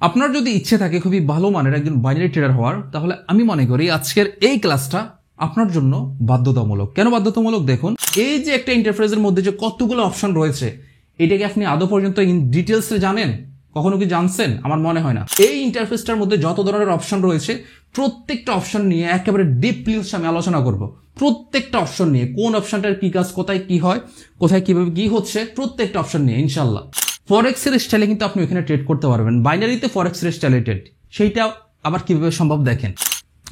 আপনার যদি ইচ্ছে থাকে খুবই ভালো মানের একজন বাইনারি ট্রেডার হওয়ার, তাহলে আমি মনে করি আজকের এই ক্লাসটা আপনার জন্য বাধ্যতামূলক। কেন বাধ্যতামূলক? দেখুন, এই যে একটা ইন্টারফেসের মধ্যে যে কতগুলো অপশন রয়েছে, এটাকে আপনি আদৌ পর্যন্ত ইন ডিটেলসে জানেন? কখনো কি জানছেন? আমার মনে হয় না। এই ইন্টারফেসটার মধ্যে যত ধরনের অপশন রয়েছে, প্রত্যেকটা অপশন নিয়ে একেবারে ডিপলি আমি আলোচনা করব। প্রত্যেকটা অপশন নিয়ে, কোন অপশনটার কি কাজ, কোথায় কি হয়, কোথায় কিভাবে কি হচ্ছে, প্রত্যেকটা অপশন নিয়ে ইনশাল্লাহ। ফরেক্সের স্টাইলে কিন্তু আপনি ওখানে ট্রেড করতে পারবেন। বাইনারিতে ফরেক্সের স্টাইলে ট্রেড, সেইটা আবার কিভাবে সম্ভব দেখেন।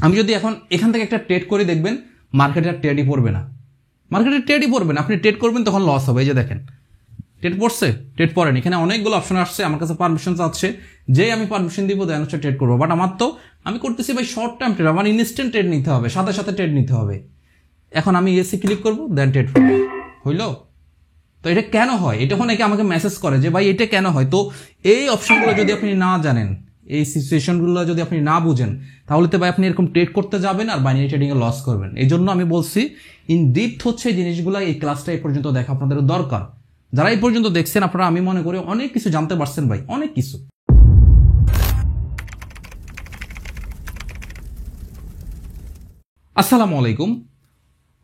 আমি যদি এখন এখান থেকে একটা ট্রেড করে, দেখবেন মার্কেটের ট্রেডই পড়বে না। মার্কেটের ট্রেডই পড়বে না। আপনি ট্রেড করবেন তখন লস হবে। এই যে দেখেন, ট্রেড পড়ছে, ট্রেড পড়েন। এখানে অনেকগুলো অপশন আসছে, আমার কাছে পারমিশন আছে, যে আমি পারমিশন দিব দেন হচ্ছে ট্রেড করবো। বাট আমার তো আমি করতেছি ভাই শর্ট টার্ম ট্রেড, আমার ইনস্ট্যান্ট ট্রেড নিতে হবে, সাথে সাথে ট্রেড নিতে হবে। এখন আমি এসে ক্লিক করবো, দেন ট্রেড করবো। হইলো? তো এটা কেন হয়? এটা অনেকে আমাকে মেসেজ করে যে ভাই এটা কেন হয়। তো এই অপশনগুলো যদি আপনি না জানেন, এই সিচুয়েশনগুলো যদি আপনি না বুঝেন, তাহলে তো ভাই আপনি এরকম ট্রেড করতে যাবেন আর বাইনারি ট্রেডিংয়ে লস করবেন। এই জন্য আমি বলছি ইন ডিপথ হচ্ছে এই জিনিসগুলো, এই ক্লাসটা এই পর্যন্ত দেখা আপনাদের দরকার। যারা এই পর্যন্ত দেখছেন, আপনারা আমি মনে করি অনেক কিছু জানতে পারছেন ভাই, অনেক কিছু। আসসালামু আলাইকুম।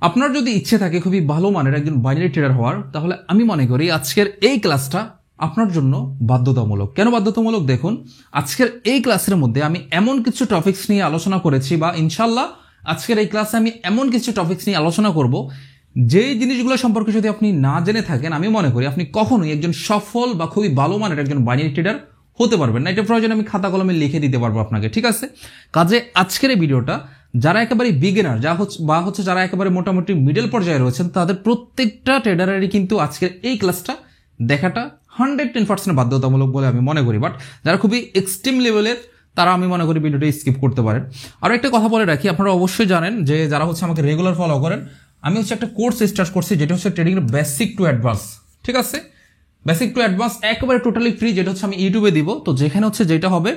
আপনার যদি ইচ্ছে থাকে খুবই ভালো মানের একজন বাইনারি ট্রেডার হওয়ার, তাহলে আমি মনে করি আজকের এই ক্লাসটা আপনার জন্য বাধ্যতামূলক। কেন বাধ্যতামূলক? দেখুন, আজকের এই ক্লাসের মধ্যে আমি এমন কিছু টপিকস নিয়ে আলোচনা করেছি, বা ইনশাল্লাহ আজকের এই ক্লাসে আমি এমন কিছু টপিকস নিয়ে আলোচনা করব, যেই জিনিসগুলো সম্পর্কে যদি আপনি না জেনে থাকেন, আমি মনে করি আপনি কখনোই একজন সফল বা খুবই ভালো মানের একজন বাইনারি ট্রেডার হতে পারবেন না। এটা প্রয়োজন আমি খাতা কলমে লিখে দিতে পারবো আপনাকে, ঠিক আছে? কাজে আজকের এই ভিডিওটা যারা একেবারে বিগিনার হচ্ছে যারা একেবারে মোটামুটি মিডল পর্যায়ে রয়েছেন, তাদের প্রত্যেকটা ট্রেডারেরই কিন্তু আজকের এই ক্লাসটা দেখাটা 110% বাধ্যতামূলক বলে আমি মনে করি। বাট যারা খুবই এক্সট্রিম লেভেলের, তারা আমি মনে করি ভিডিওটা স্কিপ করতে পারেন। আর একটা কথা বলে রাখি, আপনারা অবশ্যই জানেন যে যারা হচ্ছে আমাকে রেগুলার ফলো করেন, আমি হচ্ছে একটা কোর্স স্টার্ট করছি, যেটা হচ্ছে ট্রেডিং এর বেসিক টু অ্যাডভান্স, ঠিক আছে? বেসিক টু অ্যাডভান্স একেবারে টোটালি ফ্রি, যেটা হচ্ছে আমি ইউটিউবে দিব। তো যেখানে হচ্ছে যেটা হবে,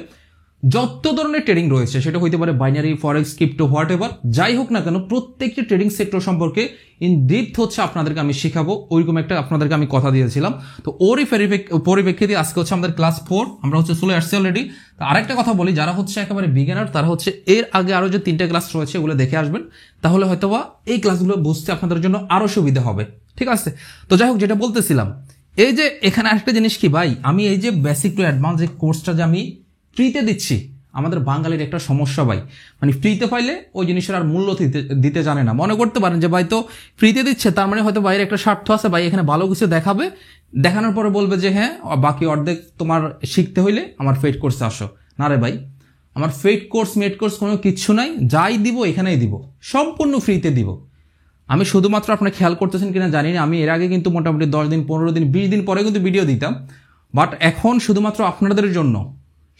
যত ধরনের ট্রেডিং রয়েছে, সেটা হইতে পারে binary, forex, crypto, what ever যাই হোক না কেন, প্রত্যেকটি ট্রেডিং সেক্টর সম্পর্কে ইন ডিপথ হচ্ছে আপনাদেরকে আমি শেখাবো। ওইরকম একটা আপনাদেরকে আমি কথা দিয়েছিলাম। তো ওরই পরিপ্রেক্ষিতে আজকে হচ্ছে আমাদের ক্লাস 4, আমরা হচ্ছে চলে আসছি অলরেডি। তো আরেকটা কথা বলি, যারা হচ্ছে একেবারে বিগিনার, তারা হচ্ছে এর আগে আরো যে 3টা ক্লাস রয়েছে ওগুলো দেখে আসবেন, তাহলে হয়তোবা এই ক্লাসগুলো বুঝতে আপনাদের জন্য আরো সুবিধা হবে, ঠিক আছে? তো যাই হোক, যেটা বলতেছিলাম, এই যে এখানে আরেকটা জিনিস কি ভাই, আমি এই যে বেসিক টু অ্যাডভান্স যে কোর্সটা যে আমি ফ্রিতে দিচ্ছি, আমাদের বাঙালির একটা সমস্যা ভাই, মানে ফ্রিতে পাইলে ওই জিনিসের আর মূল্য দিতে জানে না। মনে করতে পারেন যে ভাই তো ফ্রিতে দিচ্ছে, তার মানে হয়তো বাইরে একটা স্বার্থ আছে, ভাই এখানে ভালো কিছু দেখাবে, দেখানোর পরে বলবে যে হ্যাঁ বাকি অর্ধেক তোমার শিখতে হইলে আমার পেইড কোর্সে আসো। না রে ভাই, আমার পেইড কোর্স মেড কোর্স কোনো কিচ্ছু নাই, যাই দিব এখানেই দিব, সম্পূর্ণ ফ্রিতে দিব। আমি শুধুমাত্র আপনার খেয়াল করতেছেন কিনা জানি না, আমি এর আগে কিন্তু মোটামুটি 10 দিন, 15 দিন, 20 দিন পরে কিন্তু ভিডিও দিতাম। বাট এখন শুধুমাত্র আপনাদের জন্য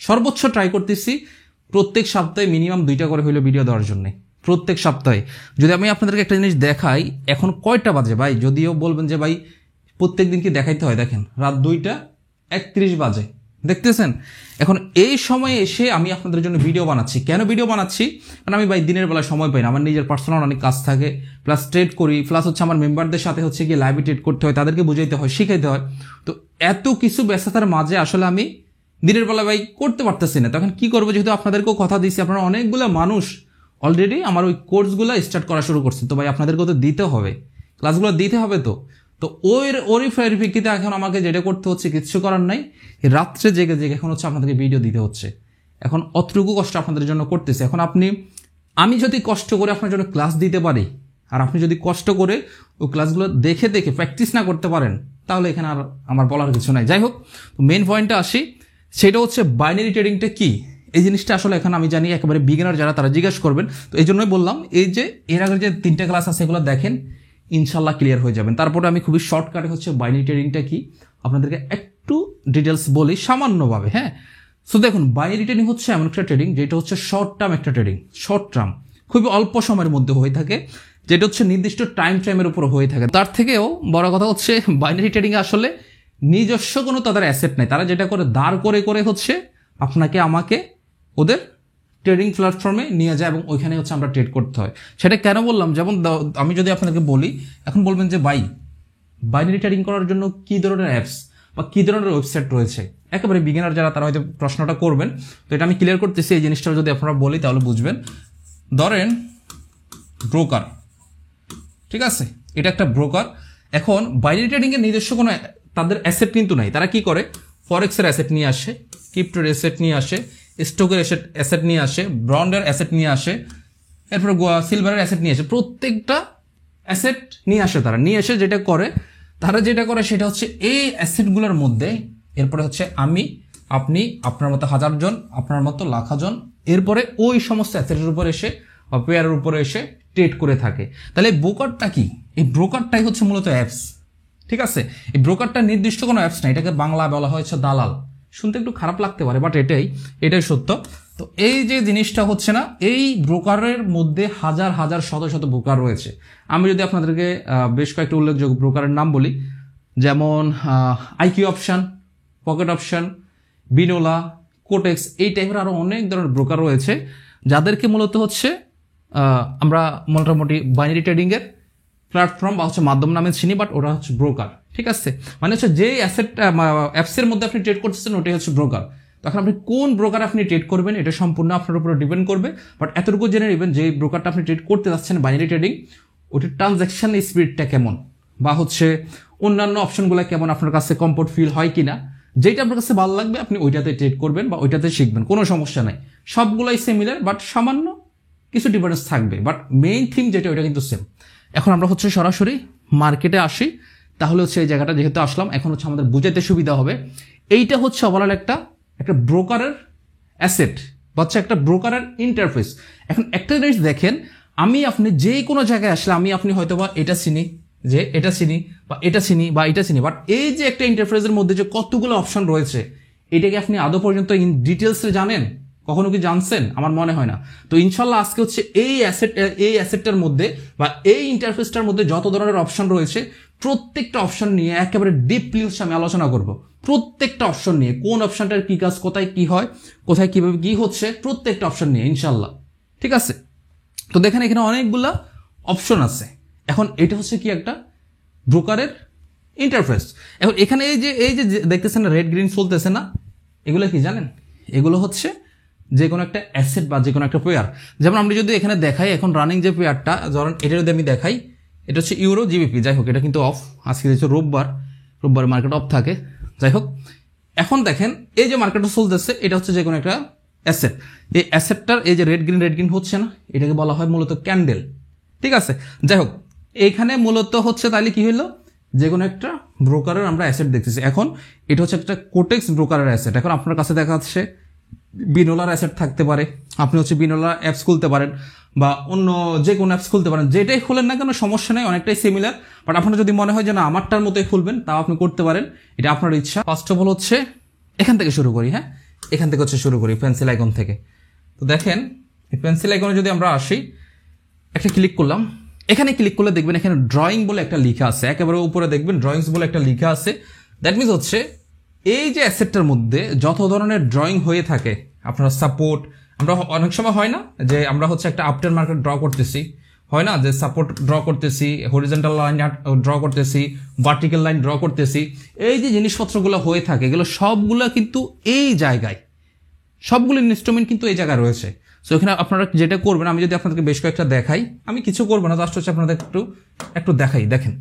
সর্বোচ্চ ট্রাই করতেছি প্রত্যেক সপ্তাহে মিনিমাম 2টা করে হইলো ভিডিও দেওয়ার জন্য। প্রত্যেক সপ্তাহে যদি আমি আপনাদেরকে একটা জিনিস দেখাই, এখন কয়টা বাজে ভাই, যদিও বলবেন যে ভাই প্রত্যেক দিন কি দেখাইতে হয়, দেখেন রাত 2:31 বাজে, দেখতেছেন? এখন এই সময়ে এসে আমি আপনাদের জন্য ভিডিও বানাচ্ছি। কেন ভিডিও বানাচ্ছি? কারণ আমি ভাই দিনের বেলা সময় পাই না, আমার নিজের পার্সোনাল অনেক কাজ থাকে, প্লাস ট্রেড করি, প্লাস হচ্ছে আমার মেম্বারদের সাথে হচ্ছে গিয়ে লাইভে ট্রেড করতে হয়, তাদেরকে বুঝাইতে হয়, শিখাইতে হয়। তো এত কিছু ব্যস্ততার মাঝে আসলে আমি দিনের বেলা ভাই করতে পারতেছি না। তখন কি করবো, যেহেতু আপনাদেরকেও কথা দিচ্ছি, আপনারা অনেকগুলো মানুষ অলরেডি আমার ওই কোর্সগুলো স্টার্ট করা শুরু করছে, তো ভাই আপনাদেরকেও তো দিতে হবে, ক্লাসগুলো দিতে হবে। তো ওরই পরিপ্রেক্ষিতে এখন আমাকে যেটা করতে হচ্ছে, কিচ্ছু করার নাই, রাত্রে জেগে এখন হচ্ছে আপনাদেরকে ভিডিও দিতে হচ্ছে। এখন অতটুকু কষ্ট আপনাদের জন্য করতেছে। এখন আমি যদি কষ্ট করে আপনার জন্য ক্লাস দিতে পারি, আর আপনি যদি কষ্ট করে ওই ক্লাসগুলো দেখে প্র্যাকটিস না করতে পারেন, তাহলে এখানে আর আমার বলার কিছু নাই। যাই হোক, মেইন পয়েন্টে আসি, সেটা হচ্ছে বাইনারি ট্রেডিংটা কি। এই জিনিসটা আসলে এখন আমি জানি একেবারে বিগিনার যারা, তারা জিজ্ঞেস করবেন। তো এই জন্যই বললাম, এই যে এর আগের যে 3টা ক্লাস আছে এগুলো দেখেন, ইনশাল্লাহ ক্লিয়ার হয়ে যাবেন। তারপরে আমি খুবই শর্টকাটে হচ্ছে বাইনারি ট্রেডিংটা কি আপনাদেরকে একটু ডিটেলস বলি সামান্যভাবে, হ্যাঁ? সো দেখুন, বাইনারি ট্রেডিং হচ্ছে এমন একটা ট্রেডিং যেটা হচ্ছে শর্ট টার্ম একটা ট্রেডিং। শর্ট টার্ম খুবই অল্প সময়ের মধ্যে হয়ে থাকে, যেটা হচ্ছে নির্দিষ্ট টাইমের উপর হয়ে থাকে। তার থেকেও বড় কথা হচ্ছে বাইনারি ট্রেডিং আসলে নিজস্ব কোনো তাদের অ্যাসেট নাই। তারা যেটা করে দাঁড় করে হচ্ছে আপনাকে আমাকে ওদের ট্রেডিং প্ল্যাটফর্মে নিয়ে যায়, এবং ওইখানে হচ্ছে আমরা ট্রেড করতে হয়। সেটা কেন বললাম, যেমন আমি যদি আপনাদেরকে বলি, এখন বলবেন যে ভাই বাইনারি ট্রেডিং করার জন্য কি ধরনের অ্যাপস বা কী ধরনের ওয়েবসাইট রয়েছে। একেবারে বিগিনার যারা তারা হয়তো প্রশ্নটা করবেন, তো এটা আমি ক্লিয়ার করতেছি। এই জিনিসটা যদি আপনারা বলি তাহলে বুঝবেন। ধরেন ব্রোকার, ঠিক আছে, এটা একটা ব্রোকার। এখন বাইনারি ট্রেডিংয়ের নিজস্ব কোনো তাদের অ্যাসেট কিন্তু নাই। তারা কি করে, ফরেক্সের অ্যাসেট নিয়ে আসে, ক্রিপ্টোর অ্যাসেট নিয়ে আসে, স্টকের অ্যাসেট নিয়ে আসে, ব্রন্ডের অ্যাসেট নিয়ে আসে, এরপরে সিলভারের অ্যাসেট নিয়ে আসে। প্রত্যেকটা অ্যাসেট নিয়ে আসে। তারা নিয়ে এসে তারা যেটা করে সেটা হচ্ছে এই অ্যাসেটগুলোর মধ্যে, এরপরে হচ্ছে আমি, আপনি, আপনার মতো হাজারজন, আপনার মতো লাখজন, এরপরে ওই সমস্ত অ্যাসেটের উপর এসে বা পেয়ারের উপরে এসে ট্রেড করে থাকে। তাহলে ব্রোকারটা কি? এই ব্রোকারটাই হচ্ছে মূলত অ্যাপস, ঠিক আছে। এই ব্রোকারটা নির্দিষ্ট কোনো অ্যাপস না, এটাকে বাংলা বলা হয়েছে দালাল। শুনতে একটু খারাপ লাগতে পারে, বাট এটাই সত্য। তো এই যে জিনিসটা হচ্ছে না, এই ব্রোকারের মধ্যে হাজার হাজার শত শত ব্রোকার রয়েছে। আমি যদি আপনাদেরকে বেশ কয়েকটা উল্লেখযোগ্য ব্রোকারের নাম বলি, যেমন আইকিউ অপশন, পকেট অপশন, বিনোলা, কোটেক্স, এই টাইপের আরও অনেক ধরনের ব্রোকার রয়েছে, যাদেরকে মূলত হচ্ছে আমরা মোটামুটি বাইনারি ট্রেডিংয়ের প্ল্যাটফর্ম বা হচ্ছে মাধ্যম নামে চিনি, বাট ওরা হচ্ছে ব্রোকার, ঠিক আছে। মানে হচ্ছে যে অ্যাপসের মধ্যে আপনি ট্রেড করতেছেন ওটাই হচ্ছে ব্রোকার। তখন আপনি কোন ব্রোকার আপনি ট্রেড করবেন এটা সম্পূর্ণ আপনার উপরে ডিপেন্ড করবে। বাট এতটুকু জেনে নেবেন যে ব্রোকারটা আপনি ট্রেড করতে যাচ্ছেন বাইনারি ট্রেডিং, ওটির ট্রানজ্যাকশন স্পিডটা কেমন, বা হচ্ছে অন্যান্য অপশনগুলো কেমন, আপনার কাছে কমফোর্ট ফিল হয় কিনা, যেটা আপনার কাছে ভালো লাগবে আপনি ওইটাতে ট্রেড করবেন বা ওইটাতে শিখবেন, কোনো সমস্যা নাই। সবগুলোই সিমিলার, বাট সামান্য কিছু ডিফারেন্স থাকবে, বাট মেইন থিম যেটা ওইটা কিন্তু সেম। এখন আমরা হচ্ছে সরাসরি মার্কেটে আসি। তাহলে হচ্ছে এই জায়গাটা যেহেতু আসলাম, এখন হচ্ছে আমাদের বুঝাতে সুবিধা হবে। এইটা হচ্ছে ওভারঅল একটা ব্রোকারের অ্যাসেট বা হচ্ছে একটা ব্রোকারের ইন্টারফেস। এখন একটা জিনিস দেখেন, আমি আপনি যে কোনো জায়গায় আসলে আমি আপনি হয়তো বা এটা চিনি, যে এটা চিনি বা এটা চিনি বা এটা চিনি, বাট এই যে একটা ইন্টারফেসের মধ্যে যে কতগুলো অপশন রয়েছে, এটাকে আপনি আদৌ পর্যন্ত ইন ডিটেলসে জানেন? কখনো কি জানছেন? আমার মনে হয় না। তো ইনশাল্লাহ আজকে হচ্ছে এই অ্যাসেটটার মধ্যে বা এই ইন্টারফেসটার মধ্যে যত ধরনের অপশন রয়েছে, প্রত্যেকটা অপশন নিয়ে একেবারে ডিপলি হচ্ছে আমি আলোচনা করব। প্রত্যেকটা অপশন নিয়ে, কোন অপশনটার কি কাজ, কোথায় কি হয়, কোথায় কিভাবে কি হচ্ছে, প্রত্যেকটা অপশন নিয়ে ইনশাল্লাহ, ঠিক আছে। তো দেখেন এখানে অনেকগুলা অপশন আছে। এখন এটা হচ্ছে কি একটা ব্রোকারের ইন্টারফেস। এখন এখানে এই যে দেখতেছেন রেড গ্রিন চলতেছে না, এগুলো কি জানেন? এগুলো হচ্ছে যে কোনো একটা অ্যাসেট বা যে কোনো একটা পেয়ার। যেমন আমরা যদি এখানে দেখাই, এখন রানিং যে পেয়ারটা, ধরেন এটা যদি আমি দেখাই, এটা হচ্ছে ইউরো জিবিপি। যাই হোক, এটা কিন্তু অফ, আজকে হচ্ছে রোববার মার্কেট অফ থাকে। যাই হোক, এখন দেখেন এই যে মার্কেটটা চলতেছে, এটা হচ্ছে যে কোনো একটা অ্যাসেট। এই অ্যাসেটটার এই যে রেড গ্রিন হচ্ছে না, এটাকে বলা হয় মূলত ক্যান্ডেল, ঠিক আছে। যাই হোক, এইখানে মূলত হচ্ছে তাহলে কি হলো, যে কোনো একটা ব্রোকারের আমরা অ্যাসেট দেখতেছি। এখন এটা হচ্ছে একটা কোটেক্স ব্রোকারের অ্যাসেট। এখন আপনার কাছে দেখা যাচ্ছে বিনোলার অ্যাসেট থাকতে পারে, আপনি হচ্ছে বিনোলা অ্যাপস খুলতে পারেন বা অন্য যে কোনো অ্যাপস খুলতে পারেন, যেটাই খুলেন না কেন সমস্যা নেই, অনেকটাই সিমিলার। বাট আপনার যদি মনে হয় যে না আমারটার মতোই খুলবেন, তাও আপনি করতে পারেন, এটা আপনার ইচ্ছা। ফার্স্ট অফ অল হচ্ছে এখান থেকে শুরু করি। হ্যাঁ, এখান থেকে হচ্ছে শুরু করি, পেন্সিল আইকন থেকে। তো দেখেন এই পেন্সিল আইকনে যদি আমরা আসি, একটা ক্লিক করলাম, এখানে ক্লিক করলে দেখবেন এখানে ড্রয়িং বলে একটা লেখা আছে, একেবারে উপরে দেখবেন ড্রয়িংস বলে একটা লেখা আছে। দ্যাট মিনস হচ্ছে এই যে অ্যাসেটটার মধ্যে যত ধরনের ড্রয়িং হয়ে থাকে, আপনার সাপোর্ট, আমরা অনেক সময় হয় না যে আমরা হচ্ছে একটা আফটার মার্কেট ড্র করতেছি, হয় না যে সাপোর্ট ড্র করতেছি, হরিজন্টাল লাইন ড্র করতেছি, ভার্টিক্যাল লাইন ড্র করতেছি, এই যে জিনিসপত্রগুলো হয়ে থাকে এগুলো সবগুলো কিন্তু এই জায়গায়, সবগুলো ইনস্ট্রুমেন্ট কিন্তু এই জায়গায় রয়েছে। সো এখানে আপনারা যেটা করবেন, আমি যদি আপনাদেরকে বেশ কয়েকটা দেখাই, আমি কিছু করবো না, জাস্ট হচ্ছে আপনাদের একটু দেখাই। দেখেন,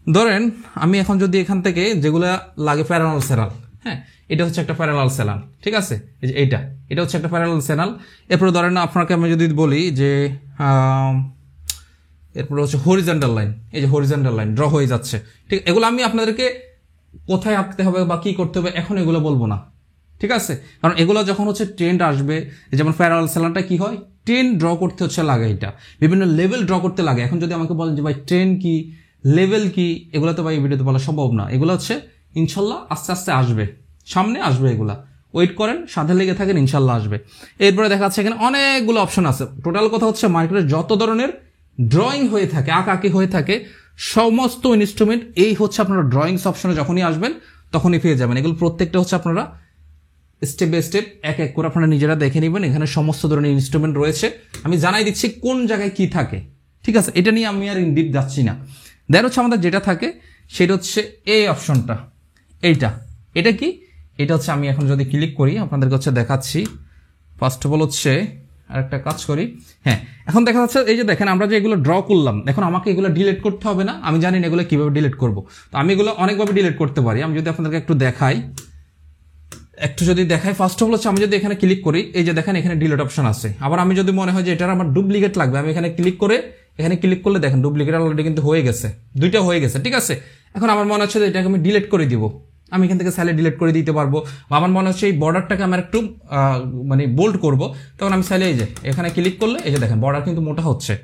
ধরেন আমি এখন যদি এখান থেকে যেগুলো লাগে প্যারালাল স্যালাল, হ্যাঁ, এটা হচ্ছে একটা প্যারালাল স্যালাল, ঠিক আছে, এই যে এটা হচ্ছে একটা প্যারালাল স্যালাল। এরপরে ধরেন আপনাকে আমি যদি বলি যে এরপরে হচ্ছে হরিজন্টাল লাইন, এই যে হরিজন্টাল লাইন ড্র হয়ে যাচ্ছে, ঠিক, এগুলো আমি আপনাদেরকে কোথায় আঁকতে হবে বা কি করতে হবে এখন এগুলো বলবো না, ঠিক আছে। কারণ এগুলো যখন হচ্ছে ট্রেন্ড আসবে, যেমন প্যারালাল স্যালারটা কি হয়, ট্রেন্ড ড্র করতে হচ্ছে লাগে, এটা বিভিন্ন লেভেল ড্র করতে লাগে। এখন যদি আমাকে বলেন যে ভাই ট্রেন্ড কি, লেভেল কি, এগুলো তো ভাই ভিডিওতে বলা সম্ভব না। এগুলো হচ্ছে ইনশাল্লাহ আস্তে আস্তে আসবে, সামনে আসবে, এগুলা ওয়েট করেন, সাথে লেগে থাকেন, ইনশাল্লাহ আসবে। এরপরে দেখা যাচ্ছে এখানে অনেকগুলো অপশন আছে। টোটাল কথা হচ্ছে মার্কেটে যত ধরনের ড্রয়িং হয়ে থাকে, আঁকাকি হয়ে থাকে, সমস্ত ইনস্ট্রুমেন্ট এই হচ্ছে আপনারা ড্রয়িংস অপশনে যখনই আসবেন তখনই পেয়ে যাবেন। এগুলো প্রত্যেকটা হচ্ছে আপনারা স্টেপ বাই স্টেপ এক এক করে আপনারা নিজেরা দেখে নেবেন। এখানে সমস্ত ধরনের ইনস্ট্রুমেন্ট রয়েছে, আমি জানাই দিচ্ছি কোন জায়গায় কি থাকে, ঠিক আছে। এটা নিয়ে আমি আর ইনডিপ যাচ্ছি না। দেন হচ্ছে আমাদের যেটা থাকে সেটা হচ্ছে এই অপশনটা, এইটা এটা কি, এটা হচ্ছে আমি এখন যদি ক্লিক করি আপনাদেরকে হচ্ছে দেখাচ্ছি। ফার্স্ট অফ অল হচ্ছে আরেকটা কাজ করি, হ্যাঁ এখন দেখা যাচ্ছে এই যে দেখেন আমরা যে এগুলো ড্র করলাম, এখন আমাকে এগুলো ডিলিট করতে হবে না, আমি জানি না এগুলো কিভাবে ডিলিট করব। তো আমি এগুলো অনেকভাবে ডিলিট করতে পারি। আমি যদি আপনাদেরকে একটু দেখাই ফার্স্ট অফ অল হচ্ছে আমি যদি এখানে ক্লিক করি, এই যে দেখেন এখানে ডিলিট অপশন আছে। আবার আমি যদি মনে হয় যে এটার আমার ডুপ্লিকেট লাগবে, আমি এখানে ক্লিক করলে দেখেন ডুপ্লিকেট অলরেডি কিন্তু হয়ে গেছে, দুইটা হয়ে গেছে, ঠিক আছে। এখন আমার মনে হচ্ছে যে এটাকে আমি ডিলিট করে দিব, আমি এখান থেকে চাইলে ডিলিট করে দিতে পারবো। বা আমার মনে হচ্ছে এই বর্ডারটাকে আমার একটু মানে বোল্ড করব, তখন আমি চাইলে এই যে এখানে ক্লিক করলে এই যে দেখেন বর্ডার কিন্তু মোটা হচ্ছে।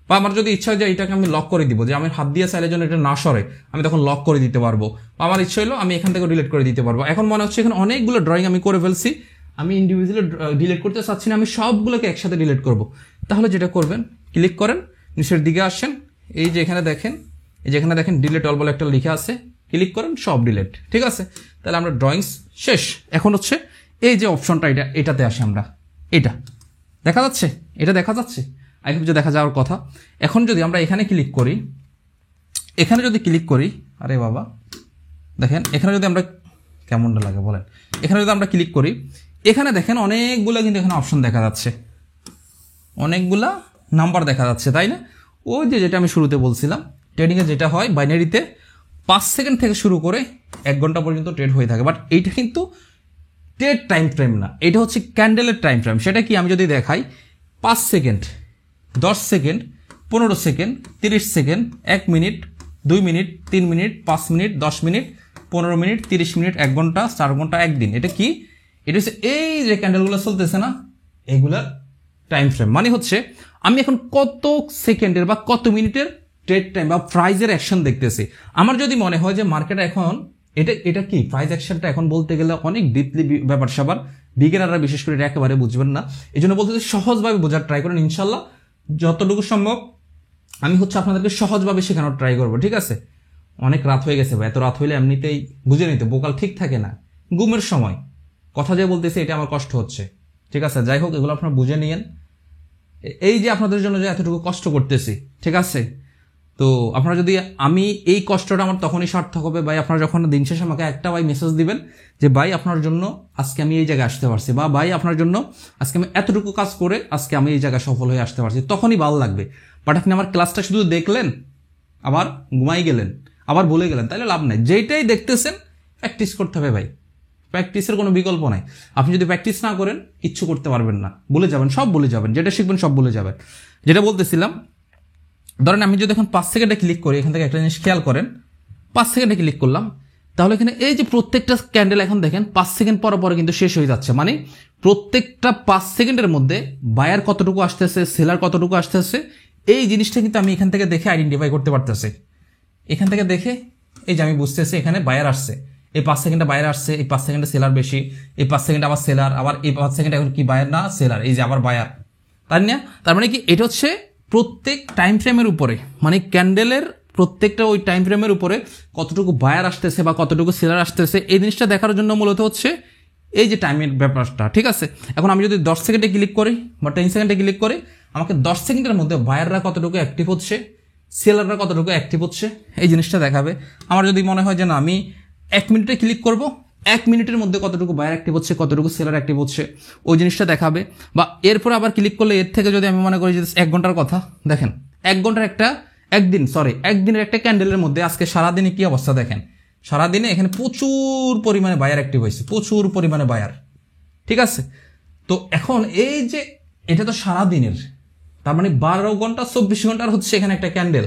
বা আমার যদি ইচ্ছা হয় যে এটাকে আমি লক করে দিব, যে আমি হাত দিয়ে চাইলে যেন এটা না সরে, আমি তখন লক করে দিতে পারবো। বা আমার ইচ্ছা হলো আমি এখান থেকে ডিলিট করে দিতে পারবো। এখন মনে হচ্ছে এখানে অনেকগুলো ড্রয়িং আমি করে ফেলছি, আমি ইন্ডিভিজুয়ালি ডিলিট করতে চাচ্ছি না, আমি সবগুলোকে একসাথে ডিলিট করব। তাহলে যেটা করবেন, ক্লিক করেন, নিচের দিকে আসেন, এই যে এখানে দেখেন, ডিলিট অল বলে একটা লেখা আছে, ক্লিক করেন, সব ডিলিট, ঠিক আছে। তাহলে আমরা ড্রয়িংস শেষ। এখন হচ্ছে এই যে অপশনটা, এটাতে আসি আমরা, এটা দেখা যাচ্ছে, আই হোপ যে দেখা যাওয়ার কথা। এখন যদি আমরা এখানে ক্লিক করি, আরে বাবা দেখেন এখানে যদি আমরা, কেমনটা লাগে বলেন, এখানে যদি আমরা ক্লিক করি, এখানে দেখেন অনেকগুলো কিন্তু এখানে অপশন দেখা যাচ্ছে, অনেকগুলা নাম্বার দেখা যাচ্ছে, তাই না? ওই যে যেটা আমি শুরুতে বলছিলাম, ট্রেডিংয়ে যেটা হয় বাইনারিতে 5 সেকেন্ড থেকে শুরু করে 1 ঘন্টা পর্যন্ত ট্রেড হয়ে থাকে। বাট এইটা কিন্তু ট্রেড টাইম ফ্রেম না, এটা হচ্ছে ক্যান্ডেলের টাইম ফ্রেম। সেটা কি, আমি যদি দেখাই 5 second, 10 second, 15 second, 30 second, 1 minute, 2 minute, 3 minute, 5 minute, 10 minute, 15 minute, 30 minute, 1 ঘন্টা, 4 ঘন্টা, 1 দিন। এটা কি, এটা হচ্ছে এই যে ক্যান্ডেলগুলো চলতেছে না, এইগুলার টাইম ফ্রেম। মানে হচ্ছে আমি এখন কত সেকেন্ডের বা কত মিনিটের ট্রেড টাইম বা প্রাইজের অ্যাকশন দেখতেছি। আমার যদি মনে হয় যে মার্কেট এখন এটা কি প্রাইস অ্যাকশনটা এখন বলতে গেলে অনেক ডিপলি ব্যাপার স্যাপার, বিগিনাররা বিশেষ করে এটা একেবারে বুঝবেন না। এই জন্য বলতে সহজভাবে বোঝার ট্রাই করেন, ইনশাল্লাহ যতটুকু সম্ভব আমি হচ্ছে আপনাদেরকে সহজভাবে শেখানোর ট্রাই করবো, ঠিক আছে। অনেক রাত হয়ে গেছে, এত রাত হইলে এমনিতেই বুঝে নিতে বোকাল ঠিক থাকে না, ঘুমের সময় কথা যে বলতেছি এটা আমার কষ্ট হচ্ছে, ঠিক আছে। যাই হোক, এগুলো আপনারা বুঝে নিয়েন। এই যে আপনাদের জন্য যে এতটুকু কষ্ট করতেছি, ঠিক আছে, তো আপনারা যদি, আমি এই কষ্টটা আমার তখনই সার্থক হবে ভাই আপনারা যখন দিন শেষে আমাকে একটা ভাই মেসেজ দিবেন যে ভাই আপনার জন্য আজকে আমি এই জায়গায় আসতে পারছি, বা ভাই আপনার জন্য আজকে আমি এতটুকু কাজ করে আজকে আমি এই জায়গায় সফল হয়ে আসতে পারছি, তখনই ভালো লাগবে। বাট আপনি আমার ক্লাসটা শুধু দেখলেন, আবার ঘুমাই গেলেন, আবার ভুলে গেলেন, তাহলে লাভ নাই। যেইটাই দেখতেছেন প্র্যাকটিস করতে হবে ভাই, প্র্যাকটিসের কোনো বিকল্প নাই। আপনি যদি প্র্যাকটিস না করেন কিচ্ছু করতে পারবেন না, ভুলে যাবেন, সব ভুলে যাবেন, যেটা শিখবেন সব ভুলে যাবেন। যেটা বলতেছিলাম, ধরেন আমি যদি এখন 5 সেকেন্ডে ক্লিক করি, এখান থেকে একটা জিনিস খেয়াল করেন, 5 সেকেন্ডে ক্লিক করলাম, তাহলে এখানে এই যে প্রত্যেকটা ক্যান্ডেল এখন দেখেন 5 সেকেন্ড পর পরে কিন্তু শেষ হয়ে যাচ্ছে। মানে প্রত্যেকটা 5 সেকেন্ডের মধ্যে বায়ার কতটুকু আসতেছে, সেলার কতটুকু আসতেছে, এই জিনিসটা কিন্তু আমি এখান থেকে দেখে আইডেন্টিফাই করতে পারতেছি। এখান থেকে দেখে এই যে আমি বুঝতেছি এখানে বায়ার আসছে, এই 5 সেকেন্ডে বায়ার আসছে, এই 5 সেকেন্ডে সেলার বেশি, এই 5 সেকেন্ডে আবার সেলার, আবার এই 5 সেকেন্ডে এখন কি বায়ার না সেলার, এই যে আবার বায়ার, তাই না? তার মানে কি, এটা হচ্ছে প্রত্যেক টাইম ফ্রেমের উপরে, মানে ক্যান্ডেলের প্রত্যেকটা ওই টাইম ফ্রেমের উপরে কতটুকু বায়ার আসতেছে বা কতটুকু সেলার আসতেছে, এই জিনিসটা দেখার জন্য মূলত হচ্ছে এই যে টাইমের ব্যাপারটা, ঠিক আছে। এখন আমি যদি 10 সেকেন্ডে ক্লিক করি বা 10 সেকেন্ডে ক্লিক করি, আমাকে 10 সেকেন্ডের মধ্যে বায়াররা কতটুকু অ্যাক্টিভ হচ্ছে, সেলাররা কতটুকু অ্যাক্টিভ হচ্ছে, এই জিনিসটা দেখাবে। আমার যদি মনে হয় যে না আমি 1 মিনিটে ক্লিক করব, 1 মিনিটের মধ্যে কতটুকু বায়ার অ্যাক্টিভ হচ্ছে, কতটুকু সেলার অ্যাক্টিভ হচ্ছে, ওই জিনিসটা দেখাবে। বা এরপর আবার ক্লিক করলে এর থেকে যদি আমি মনে করি যে 1 ঘন্টার কথা, দেখেন 1 ঘন্টার একদিনের একটা ক্যান্ডেলের মধ্যে আজকে সারাদিনে কি অবস্থা দেখেন, সারাদিনে এখানে প্রচুর পরিমাণে বায়ার অ্যাক্টিভ হয়েছে, প্রচুর পরিমাণে বায়ার, ঠিক আছে। তো এখন এই যে এটা তো সারাদিনের, তার মানে 12 ঘন্টা 24 ঘন্টার হচ্ছে এখানে একটা ক্যান্ডেল,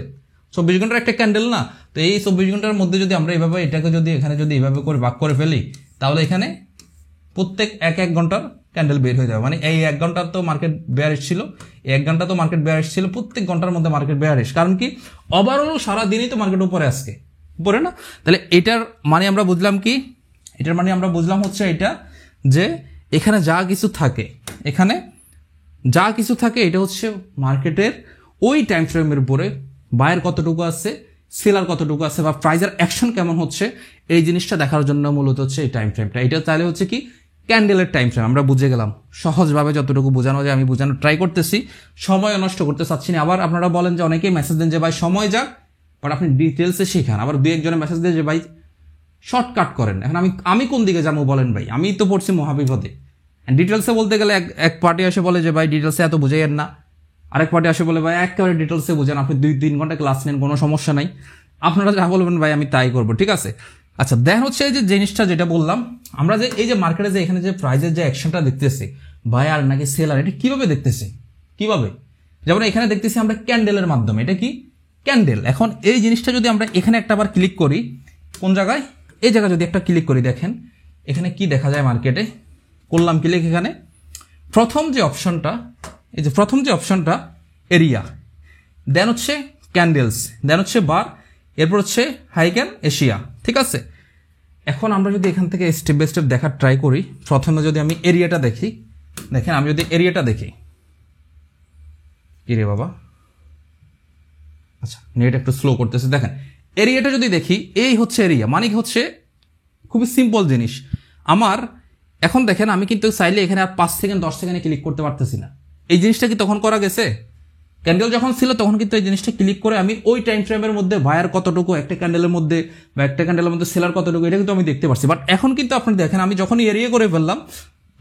24 ঘন্টার একটা ক্যান্ডেল না। তো এই 24 ঘন্টার মধ্যে যদি আমরা এইভাবে এটাকে যদি এখানে যদি এইভাবে করে ভাগ করে ফেলি, তাহলে এখানে প্রত্যেক 1 ঘন্টার ক্যান্ডেল বের হয়ে যাবে। মানে এই 1 ঘন্টা তো মার্কেট বেয়ারিশ ছিল, 1 ঘন্টা তো মার্কেট বেয়ারিশ ছিল, প্রত্যেক ঘন্টার মধ্যে মার্কেট বেয়ারিশ। কারণ কি, ওভারঅল সারাদিনই তো মার্কেট উপরে আজকে, উপরে না। তাহলে এটার মানে আমরা বুঝলাম কি, এটার মানে আমরা বুঝলাম হচ্ছে এটা যে এখানে যা কিছু থাকে, এখানে যা কিছু থাকে এটা হচ্ছে মার্কেটের ওই টাইম ফ্রেমের উপরে বায়ার কতটুকু আছে, সেলার কতটুকু আছে, বা প্রাইজের অ্যাকশন কেমন হচ্ছে, এই জিনিসটা দেখার জন্য মূলত হচ্ছে এই টাইম ফ্রেমটা। এটা তাহলে হচ্ছে কি ক্যান্ডেলের টাইম ফ্রেম, আমরা বুঝে গেলাম সহজভাবে, যতটুকু বোঝানো যায় আমি বোঝানোর ট্রাই করতেছি, সময় নষ্ট করতে চাচ্ছি না। আবার আপনারা বলেন যে অনেকেই মেসেজ দেন যে ভাই সময় যাক, বাট আপনি ডিটেলসে শেখান। আবার 2-1 জনের মেসেজ দেন যে ভাই শর্টকাট করেন। এখন আমি কোন দিকে যাবো বলেন ভাই, আমি তো পড়ছি মহাবিপদে। ডিটেলসে বলতে গেলে এক পার্টি এসে বলে যে ভাই ডিটেলসে এত বুঝাইয়েন না, আরেক পার্টি আসে বলে ভাই একেবারে ডিটেলসে বুঝেন, আপনি 2-3 ঘন্টা ক্লাস নেন, কোনো সমস্যা নাই, আপনারা যা বলবেন ভাই আমি তাই করবো, ঠিক আছে। আচ্ছা দেন হচ্ছে এই যে জিনিসটা যেটা বললাম, আমরা যে এই যে মার্কেটে যে এখানে যে প্রাইজের যে অ্যাকশনটা দেখতেছি বায়ার নাকি সেলার, এটা কিভাবে দেখতেছি, কিভাবে, যেমন এখানে দেখতেছি আমরা ক্যান্ডেলের মাধ্যমে, এটা কি ক্যান্ডেল। এখন এই জিনিসটা যদি আমরা এখানে একটা আবার ক্লিক করি, কোন জায়গায়, এই জায়গায় যদি একটা ক্লিক করি, দেখেন এখানে কি দেখা যায় মার্কেটে, করলাম ক্লিক, এখানে প্রথম যে অপশনটা, এই যে প্রথম যে অপশনটা এরিয়া, দেন হচ্ছে ক্যান্ডেলস, দেন হচ্ছে বার, এরপর হচ্ছে হাইক্যান এশিয়া, ঠিক আছে। এখন আমরা যদি এখান থেকে স্টেপ বাই স্টেপ দেখার ট্রাই করি, প্রথমে যদি আমি এরিয়াটা দেখি, দেখেন আমি যদি এরিয়াটা দেখি, কি রে বাবা, আচ্ছা নেট একটু স্লো করতেছে, দেখেন এরিয়াটা যদি দেখি, এই হচ্ছে এরিয়া, মানে হচ্ছে খুবই সিম্পল জিনিস আমার। এখন দেখেন আমি কিন্তু চাইলে এখানে আর 5 সেকেন্ড 10 সেকেন্ডে ক্লিক করতে পারতেছি না, এই জিনিসটা কি তখন করা গেছে? ক্যান্ডেল যখন ছিল তখন কিন্তু এই জিনিসটা ক্লিক করে আমি ওই টাইম ফ্রেমের মধ্যে বায়ার কতটুকু একটা ক্যান্ডেলের মধ্যে বা একটা ক্যান্ডেলের মধ্যে সেলার কতটুকু, এটা কিন্তু আমি দেখতে পারছি। বাট এখন কিন্তু আপনি দেখেন আমি যখন এরিয়া করে ফেললাম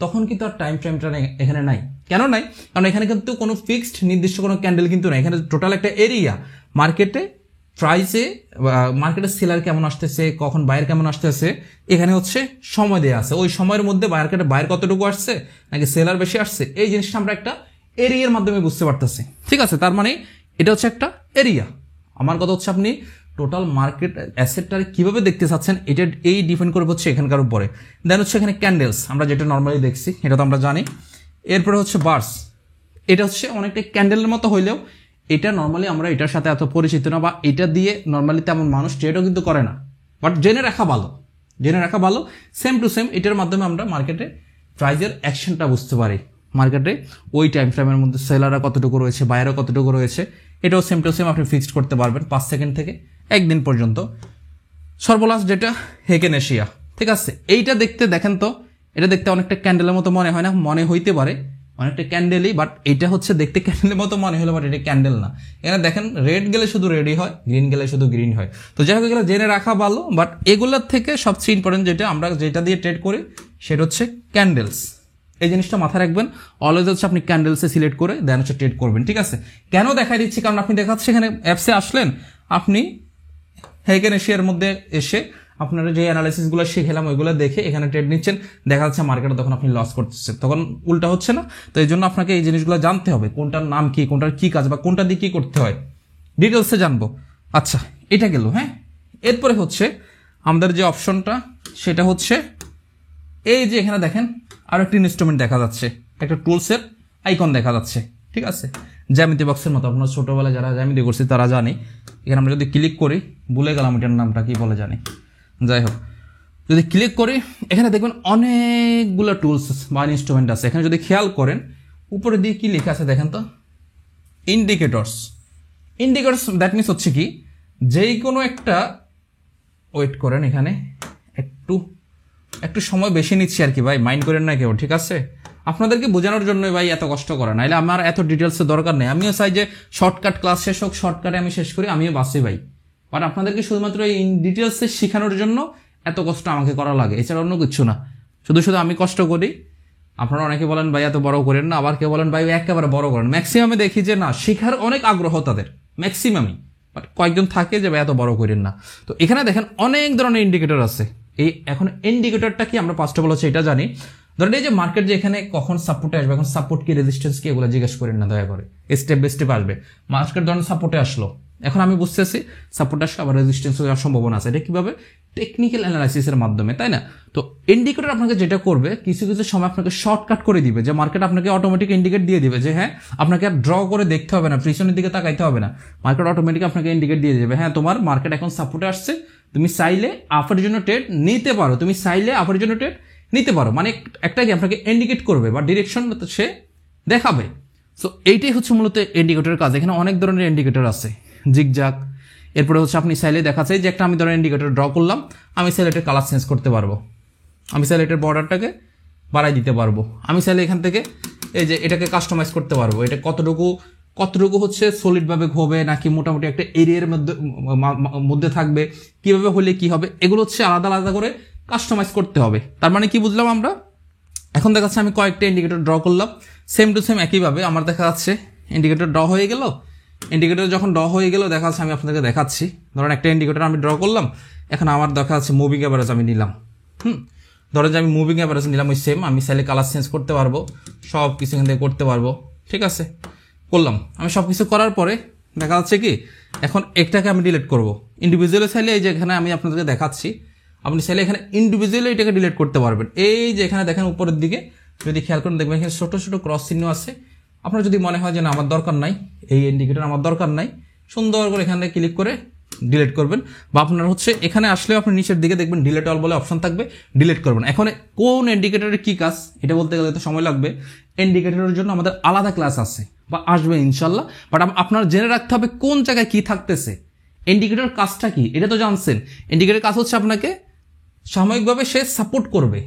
তখন কিন্তু আর টাইম ফ্রেমটা এখানে নাই। কেন নাই? কারণ এখানে কিন্তু কোনো ফিক্সড নির্দিষ্ট কোনো ক্যান্ডেল কিন্তু নাই, এখানে টোটাল একটা এরিয়া, মার্কেটে প্রাইসে মার্কেটের সেলার কেমন আসতেছে, কখন বায়ার কেমন আসতেছে, এখানে হচ্ছে সময় দেওয়া আছে, ওই সময়ের মধ্যে মার্কেটে বায়ার কতটুকু আসছে নাকি সেলার বেশি আসছে, এই জিনিসটা আমরা একটা এরিয়ার মাধ্যমে বুঝতে পারতেছি, ঠিক আছে। তার মানে এটা হচ্ছে একটা এরিয়া। আমার কথা হচ্ছে আপনি টোটাল মার্কেট অ্যাসেটটারে কিভাবে দেখতে চাচ্ছেন, এটা এই ডিপেন্ড করবে হচ্ছে এখানকার উপরে। দেন হচ্ছে এখানে ক্যান্ডেলস, আমরা যেটা নর্মালি দেখছি এটা তো আমরা জানি। এরপরে হচ্ছে বার্স, এটা হচ্ছে অনেকটা ক্যান্ডেলের মতো হইলেও এটা নর্মালি আমরা এটার সাথে এত পরিচিত না, বা এটা দিয়ে নর্মালি তেমন মানুষ ট্রেডও কিন্তু করে না, বাট জেনে রাখা ভালো, জেনে রাখা ভালো। সেম টু সেম এটার মাধ্যমে আমরা মার্কেটে প্রাইজের অ্যাকশনটা বুঝতে পারি, মার্কেটে ওই টাইম ফ্রেমের মধ্যে সেলাররা কতটুকু রয়েছে, বায়াররা কতটুকু রয়েছে, এটাও সেম টু সেম আপনি ফিক্সড করতে পারবেন 5 সেকেন্ড থেকে 1 দিন পর্যন্ত। সর্বলাস্ট যেটা হাইক্যান এশিয়া, ঠিক আছে। এইটা দেখতে দেখেন তো, এটা দেখতে অনেকটা ক্যান্ডেলের মতো মনে হয় না? মনে হইতে পারে অনেকটা ক্যান্ডেলই, বাট এটা হচ্ছে দেখতে ক্যান্ডেলের মতো মনে হলো, বাট এটা ক্যান্ডেল না। এখানে দেখেন রেড গেলে শুধু রেডই হয়, গ্রিন গেলে শুধু গ্রিন হয়। তো যাই হোক এগুলো জেনে রাখা ভালো, বাট এগুলোর থেকে সবচেয়ে ইম্পর্টেন্ট যেটা আমরা যেটা দিয়ে ট্রেড করি সেটা হচ্ছে ক্যান্ডেলস। এই জিনিসটা মাথায় রাখবেন, অলওয়েজ হচ্ছে আপনি ক্যান্ডেলসে সিলেক্ট করে দেন হচ্ছে ট্রেড করবেন, ঠিক আছে। কেন দেখাই দিচ্ছি, কারণ আপনি দেখাচ্ছে এখানে অ্যাপসে আসলেন, আপনি হাইক্যান এশিয়ার মধ্যে এসে আপনারা যে অ্যানালাইসিসগুলো শিখেলাম ওইগুলো দেখে এখানে ট্রেড নিচ্ছেন, দেখা যাচ্ছে মার্কেটে তখন আপনি লস করতেছেন, তখন উল্টা হচ্ছে না। তো এই জন্য আপনাকে এই জিনিসগুলো জানতে হবে, কোনটার নাম কি, কোনটার কি কাজ, বা কোনটা দিয়ে কি করতে হয়, ডিটেলসে জানবো। আচ্ছা এটা গেল, হ্যাঁ। এরপরে হচ্ছে আমাদের যে অপশনটা সেটা হচ্ছে এই যে এখানে দেখেন আরো একটা ইনস্ট্রুমেন্ট দেখা যাচ্ছে, একটা টুলসের আইকন দেখা যাচ্ছে, ঠিক আছে, জ্যামিতি বক্সের মতো। আপনার ছোটবেলায় যারা জ্যামিতি করছে তারা জানে। এখানে আমরা যদি ক্লিক করি, ভুলে গেলাম এটার নামটা কি বলে জানি, যাই হোক যদি ক্লিক করি এখানে দেখবেন অনেকগুলো টুলস বা ইনস্ট্রুমেন্ট আছে। এখানে যদি খেয়াল করেন উপরে দিয়ে কি লেখা আছে দেখেন তো, ইন্ডিকেটরস। ইন্ডিকেটরস দ্যাট মিনস হচ্ছে কি, যেই কোনো একটা, ওয়েট করেন এখানে একটু সময় বেশি নিচ্ছি আর কি ভাই, মাইন্ড করেন না কেউ, ঠিক আছে। আপনাদেরকে বোঝানোর জন্য ভাই এত কষ্ট করা, নাইলে আমার এত ডিটেলসের দরকার নেই। আমিও চাই যে শর্টকাট ক্লাস শেষ হোক, শর্টকাটে আমি শেষ করি, আমিও বাঁচি ভাই। বাট আপনাদেরকে শুধুমাত্র এই ডিটেলসে শেখানোর জন্য এত কষ্ট আমাকে করা লাগে, এছাড়া অন্য কিছু না। শুধু আমি কষ্ট করি। আপনারা অনেকে বলেন ভাই এত বড় করেন না, আবার কেউ বলেন ভাই একেবারে বড় করেন। ম্যাক্সিমামে দেখি যে না, শেখার অনেক আগ্রহ তাদের, ম্যাক্সিমামই, বাট কয়েকজন থাকে যে ভাই এত বড় করেন না। তো এখানে দেখেন অনেক ধরনের ইন্ডিকেটর আছে। এই এখন ইন্ডিকেটরটা কি আমরা ফার্স্ট অফ অল হচ্ছে এটা জানি। ধরেন এই যে মার্কেট যে এখানে কখন সাপোর্টে আসবে, এখন সাপোর্ট কি রেজিস্ট্যান্স কি এগুলো জিজ্ঞেস করেন না দয়া করে, স্টেপ বাই স্টেপ আসবে। মার্কেট ধরেন সাপোর্টে আসলো, এখন আমি বুঝতেছি সাপোর্ট আসলে আবার রেজিস্ট্যান্স হওয়ার সম্ভাবনা আছে। এটা কিভাবে? টেকনিক্যাল অ্যানালাইসিসের মাধ্যমে, তাই না? তো ইন্ডিকেটর আপনাকে যেটা করবে, কিছু কিছু সময় আপনাকে শর্টকাট করে দিবে, যে মার্কেট আপনাকে অটোমেটিক ইন্ডিকেট দিয়ে দিবে যে হ্যাঁ আপনাকে আর ড্র করে দেখতে হবে না, পিছনের দিকে তাকাইতে হবে না, মার্কেট অটোমেটিক আপনাকে ইন্ডিকেট দিয়ে দেবে হ্যাঁ তোমার মার্কেট এখন সাপোর্টে আসছে, তুমি চাইলে আফের জন্য ট্রেড নিতে পারো, তুমি চাইলে আফের জন্য ট্রেড নিতে পারো। মানে একটা কি আপনাকে ইন্ডিকেট করবে বা ডিরেকশন সে দেখাবে। সো এইটাই হচ্ছে মূলত ইন্ডিকেটরের কাজ। এখানে অনেক ধরনের ইন্ডিকেটর আছে, জিগজ্যাগ। এরপরে হচ্ছে আপনি চাইলে দেখা যায় যে একটা আমি ধরেন ইন্ডিকেটর ড্র করলাম, আমি চাইলে এটার কালার চেঞ্জ করতে পারবো, আমি চাইলে এটার বর্ডারটাকে বাড়াই দিতে পারবো, আমি চাইলে এখান থেকে এই যে এটাকে কাস্টমাইজ করতে পারবো, এটা কতটুকু কতটুকু হচ্ছে সলিড ভাবে হবে নাকি মোটামুটি একটা এরিয়ার মধ্যে থাকবে, কিভাবে হলে কি হবে, এগুলো হচ্ছে আলাদা আলাদা করে কাস্টমাইজ করতে হবে। তার মানে কি বুঝলাম আমরা? এখন দেখা যাচ্ছে আমি কয়েকটা ইন্ডিকেটর ড্র করলাম, সেম টু সেম একইভাবে আমার দেখা যাচ্ছে ইন্ডিকেটর ড্র হয়ে গেল। ইন্ডিকেটর যখন ড্র হয়ে গেল দেখা যাচ্ছে আমি আপনাদেরকে দেখাচ্ছি, ধরেন একটা ইন্ডিকেটর আমি ড্র করলাম, এখন আমার দেখা যাচ্ছে মুভিং অ্যাভারেজ আমি নিলাম। ধরেন যে আমি মুভিং অ্যাভারেজ নিলাম ওই সেম, আমি চাইলে কালার চেঞ্জ করতে পারবো, সব কিছু এখান থেকে করতে পারবো। ঠিক আছে, করলাম। আমি সব কিছু করার পরে দেখা যাচ্ছে কি এখন একটাকে আমি ডিলিট করব। ইন্ডিভিজুয়ালি চাইলে এই যে এখানে আমি আপনাদেরকে দেখাচ্ছি, আপনি চাইলে এখানে ইন্ডিভিজুয়ালি এটাকে ডিলিট করতে পারবেন। এই যে এখানে দেখেন উপরের দিকে যদি খেয়াল করেন দেখবেন এখানে ছোট ছোট ক্রস চিহ্ন আছে। আপনার যদি মনে হয় যে না আমার দরকার নাই, এই ইন্ডিকেটর আমার দরকার নাই, সুন্দর করে এখানে ক্লিক করে ডিলিট করবেন। বা আপনার হচ্ছে এখানে আসলেও আপনি নিচের দিকে দেখবেন ডিলিট অল বলে অপশন থাকবে, ডিলিট করবেন। এখন কোন ইন্ডিকেটরের কি কাজ এটা বলতে গেলে তো সময় লাগবে। ইন্ডিকেটরের জন্য আমাদের আলাদা ক্লাস আছে বা আসবে ইনশাল্লাহ, বাট আপনার জেনে রাখতে হবে কোন জায়গায় কি থাকতেছে, ইন্ডিকেটর কাজটা কি এটা তো জানছেন। ইন্ডিকেটর কাজ হচ্ছে আপনাকে সাময়িকভাবে সে সাপোর্ট করবে।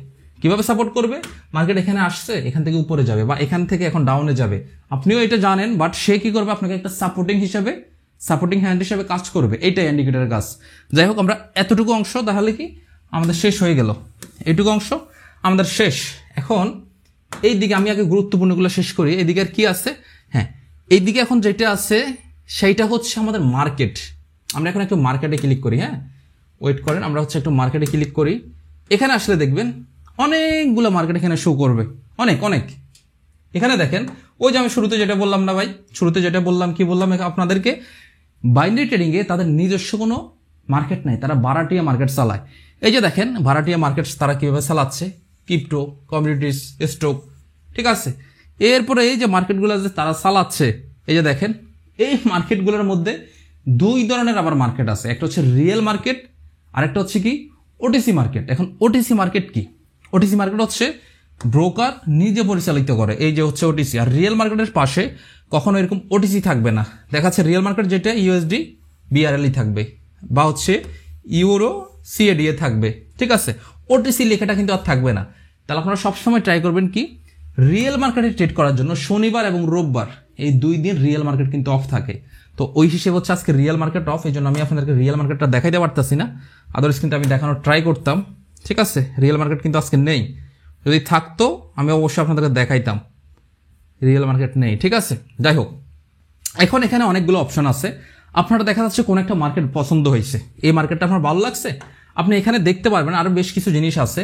কিভাবে সাপোর্ট করবে? মার্কেট এখানে আসছে, এখান থেকে উপরে যাবে বা এখান থেকে এখন ডাউনে যাবে, আপনিও এটা জানেন, বাট সে কি করবে আপনাকে একটা সাপোর্টিং হ্যান্ড হিসেবে কাজ করবে। এইটাই ইন্ডিকেটরের কাজ। যাই হোক, আমরা এতটুকু অংশ তাহলে কি আমাদের শেষ হয়ে গেল, এইটুকু অংশ আমাদের শেষ। এখন এই দিকে আমি আগে গুরুত্বপূর্ণগুলো শেষ করি। এইদিকে আর কি আছে? হ্যাঁ, এইদিকে এখন যেটা আছে সেইটা হচ্ছে আমাদের মার্কেট। আমরা এখন একটু মার্কেটে ক্লিক করি। হ্যাঁ, ওয়েট করেন, আমরা হচ্ছে একটু মার্কেটে ক্লিক করি। এখানে আসলে দেখবেন অনেকগুলো মার্কেট এখানে শো করবে, অনেক অনেক। এখানে দেখেন ওই যে আমি শুরুতে যেটা বললাম না ভাই, শুরুতে যেটা বললাম, কি বললাম আপনাদেরকে, বাইনারি ট্রেডিংয়ে তাদের নিজস্ব কোনো মার্কেট নাই, তারা ভাড়াটিয়া মার্কেট চালায়। এই যে দেখেন ভাড়াটিয়া মার্কেট তারা কিভাবে চালাচ্ছে, ক্রিপ্টো, কমিউনিটিস, স্টক। ঠিক আছে, এরপরে এই যে মার্কেটগুলো যে তারা চালাচ্ছে, এই যে দেখেন এই মার্কেটগুলোর মধ্যে দুই ধরনের আবার মার্কেট আছে। একটা হচ্ছে রিয়েল মার্কেট, আর একটা হচ্ছে কি ওটিসি মার্কেট। এখন ওটিসি মার্কেট কি? ওটিসি মার্কেট হচ্ছে ব্রোকার নিজে পরিচালিত করে, এই যে হচ্ছে ওটিসি। আর রিয়েল মার্কেটের পাশে কখনো এরকম ওটিসি থাকবে না। দেখা যাচ্ছে রিয়েল মার্কেট যেটা ইউএসডি বিআরএলই থাকবে বা হচ্ছে ইউরো সিএডিএ থাকবে। ঠিক আছে, ওটিসি লেখাটা কিন্তু আর থাকবে না। তাহলে আপনারা সবসময় ট্রাই করবেন কি রিয়েল মার্কেটে ট্রেড করার জন্য শনিবার এবং রোববার এই 2 দিন রিয়েল মার্কেট কিন্তু অফ থাকে। তো ওই হিসেবে হচ্ছে আজকে রিয়েল মার্কেট অফ, এই জন্য আমি আপনাদেরকে রিয়েল মার্কেটটা দেখাইতে পারতেছি না, আদার্স কিন্তু আমি দেখানোর ট্রাই করতাম। ঠিক আছে, রিয়েল মার্কেট কিন্তু আজকে নেই, যদি থাকতো আমি অবশ্যই আপনাদেরকে দেখাইতাম, রিয়েল মার্কেট নেই। ঠিক আছে, যাই হোক, এখন এখানে অনেকগুলো অপশন আছে। আপনারা দেখা যাচ্ছে কোন একটা মার্কেট পছন্দ হয়েছে, এই মার্কেটটা আপনার ভালো লাগছে, আপনি এখানে দেখতে পারবেন আরো বেশ কিছু জিনিস আছে।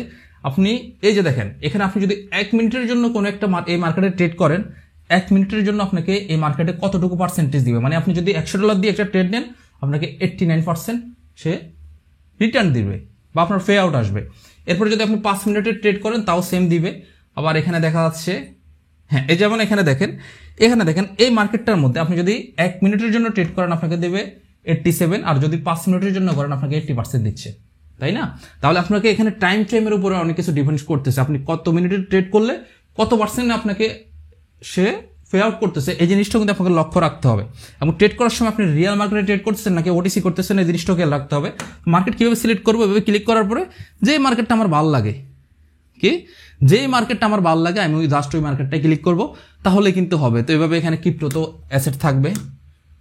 আপনি এই যে দেখেন এখানে আপনি যদি 1 মিনিটের জন্য কোনো একটা এই মার্কেটে ট্রেড করেন, 1 মিনিটের জন্য আপনাকে এই মার্কেটে কতটুকু পার্সেন্টেজ দিবে, মানে আপনি যদি $100 দিয়ে একটা ট্রেড নেন আপনাকে 89% সে রিটার্ন দিবে বা আপনার পে আউট আসবে। এরপরে যদি আপনি 5 মিনিটের ট্রেড করেন তাও সেম দিবে। আবার এখানে দেখা যাচ্ছে, হ্যাঁ এই যেমন এখানে দেখেন এই মার্কেটটার মধ্যে আপনি যদি 1 মিনিটের জন্য ট্রেড করেন আপনাকে দেবে 87, আর যদি 5 মিনিটের জন্য করেন আপনাকে 80% দিচ্ছে, তাই না? তাহলে আপনাকে এখানে টাইম ফ্রেমের উপরে অনেক কিছু ডিপেন্ড করতেছে, আপনি কত মিনিটের ট্রেড করলে কত পার্সেন্ট আপনাকে সে পে আউট করতেছে, এই জিনিসটা কিন্তু আপনাকে লক্ষ্য রাখতে হবে। এবং ট্রেড করার সময় আপনি রিয়েল মার্কেটে ট্রেড করতেছেন নাকি ওটিসি করতেছেন এই জিনিসটা খেয়াল রাখতে হবে। মার্কেট কীভাবে সিলেক্ট করবো, এভাবে ক্লিক করার পরে যে মার্কেটটা আমার ভালো লাগে, যেই মার্কেটটা আমার ভালো লাগে আমি ওই জাস্ট ওই মার্কেটটাই ক্লিক করবো, তাহলে কিন্তু হবে। তো এইভাবে এখানে ক্রিপ্টো তো অ্যাসেট থাকবে।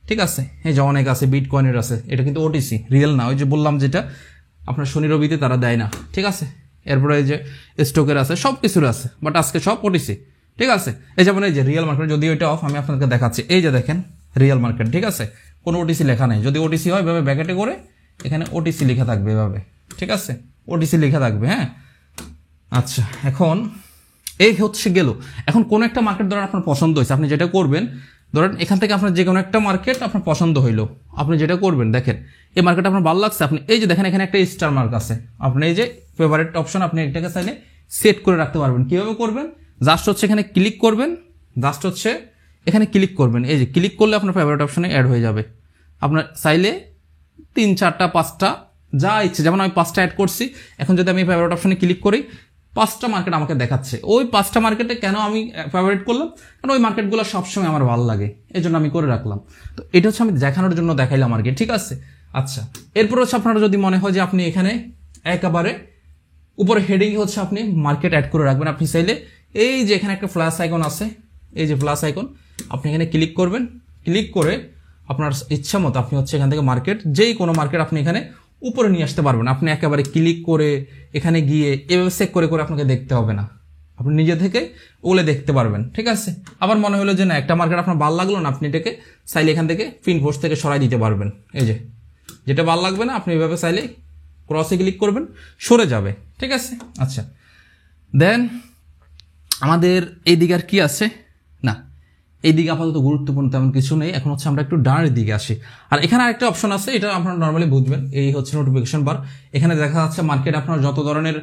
ঠিক আছে, এই যে অনেক আছে, বিটকয়েনের আছে, এটা কিন্তু ওটিসি, রিয়েল না। ওই যে বললাম যেটা আপনার শনি রবিতে তারা দেয় না। ঠিক আছে, এরপরে এই যে স্টকের আছে, সব কিছুর আছে, বাট আজকে সব ওটিসি। ঠিক আছে, এই যেমন এই যে রিয়েল মার্কেট, যদি ওইটা অফ আমি আপনাকে দেখাচ্ছি, এই যে দেখেন রিয়েল মার্কেট। ঠিক আছে, কোনো ওটিসি লেখা নেই, যদি ওটিসি হয় এভাবে ব্যাকেটে করে এখানে ওটিসি লেখা থাকবে এভাবে। ঠিক আছে, ওটিসি লেখা থাকবে। হ্যাঁ, আচ্ছা, এখন এই হচ্ছে গেল। এখন কোন একটা মার্কেট ধরেন আপনার পছন্দ হয়েছে, আপনি যেটা করবেন, ধরেন এখান থেকে আপনার যে কোনো একটা মার্কেট আপনার পছন্দ হইলো, আপনি যেটা করবেন দেখেন এই মার্কেট আপনার ভালো লাগছে, আপনি এই যে দেখেন এখানে একটা স্টার মার্ক আছে, আপনি এই যে ফেভারিট অপশন আপনি এটাকে চাইলে সেট করে রাখতে পারবেন। কিভাবে করবেন? জাস্ট হচ্ছে এখানে ক্লিক করবেন, জাস্ট হচ্ছে এখানে ক্লিক করবেন, এই যে ক্লিক করলে আপনার ফেভারিট অপশনে অ্যাড হয়ে যাবে। আপনার চাইলে 3, 4টা 5টা যা ইচ্ছে, যেমন আমি 5টা অ্যাড করছি, এখন যদি আমি ফেভারিট অপশনে ক্লিক করি 5টা মার্কেট আমাকে দেখাচ্ছে। ওই 5টা মার্কেটে কেন আমি ফেভারিট করলাম? কারণ ওই মার্কেটগুলো সবসময় আমার ভালো লাগে, এই জন্য আমি করে রাখলাম। তো এটা হচ্ছে আমি দেখানোর জন্য দেখাইলাম আর কি। ঠিক আছে, আচ্ছা, এরপর হচ্ছে আপনারা যদি মনে হয় যে আপনি এখানে একেবারে উপরে হেডিং হচ্ছে আপনি মার্কেট অ্যাড করে রাখবেন, আপনি চাইলে এই যে এখানে একটা প্লাস আইকন আছে, এই যে প্লাস আইকন, আপনি এখানে ক্লিক করবেন, ক্লিক করে আপনার ইচ্ছা মতো আপনি হচ্ছে এখান থেকে মার্কেট, যেই কোনো মার্কেট আপনি এখানে উপরে নিয়ে আসতে পারবেন। আপনি একেবারে ক্লিক করে এখানে গিয়ে এভাবে চেক করে করে আপনাকে দেখতে হবে না, আপনি নিজে থেকে ওগুলো দেখতে পারবেন। ঠিক আছে, আবার মনে হলো যে না একটা মার্কেট আপনার ভালো লাগলো না, আপনি এটাকে চাইলে এখান থেকে পিন পোস্ট থেকে সরাই দিতে পারবেন। এই যে যেটা ভালো লাগবে না আপনি এভাবে চাইলে ক্রসে ক্লিক করবেন, সরে যাবে। ঠিক আছে, আচ্ছা দেন আমাদের এই দিকে আর কি আছে না, এই দিকে আপাতত গুরুত্বপূর্ণ তেমন কিছু নেই। এখন হচ্ছে আমরা একটু ডানের দিকে আসি। আর এখানে আরেকটা অপশন আছে, এটা আপনারা নর্মালি বুঝবেন, এই হচ্ছে নোটিফিকেশন বার। এখানে দেখা যাচ্ছে মার্কেট আপনার যত ধরনের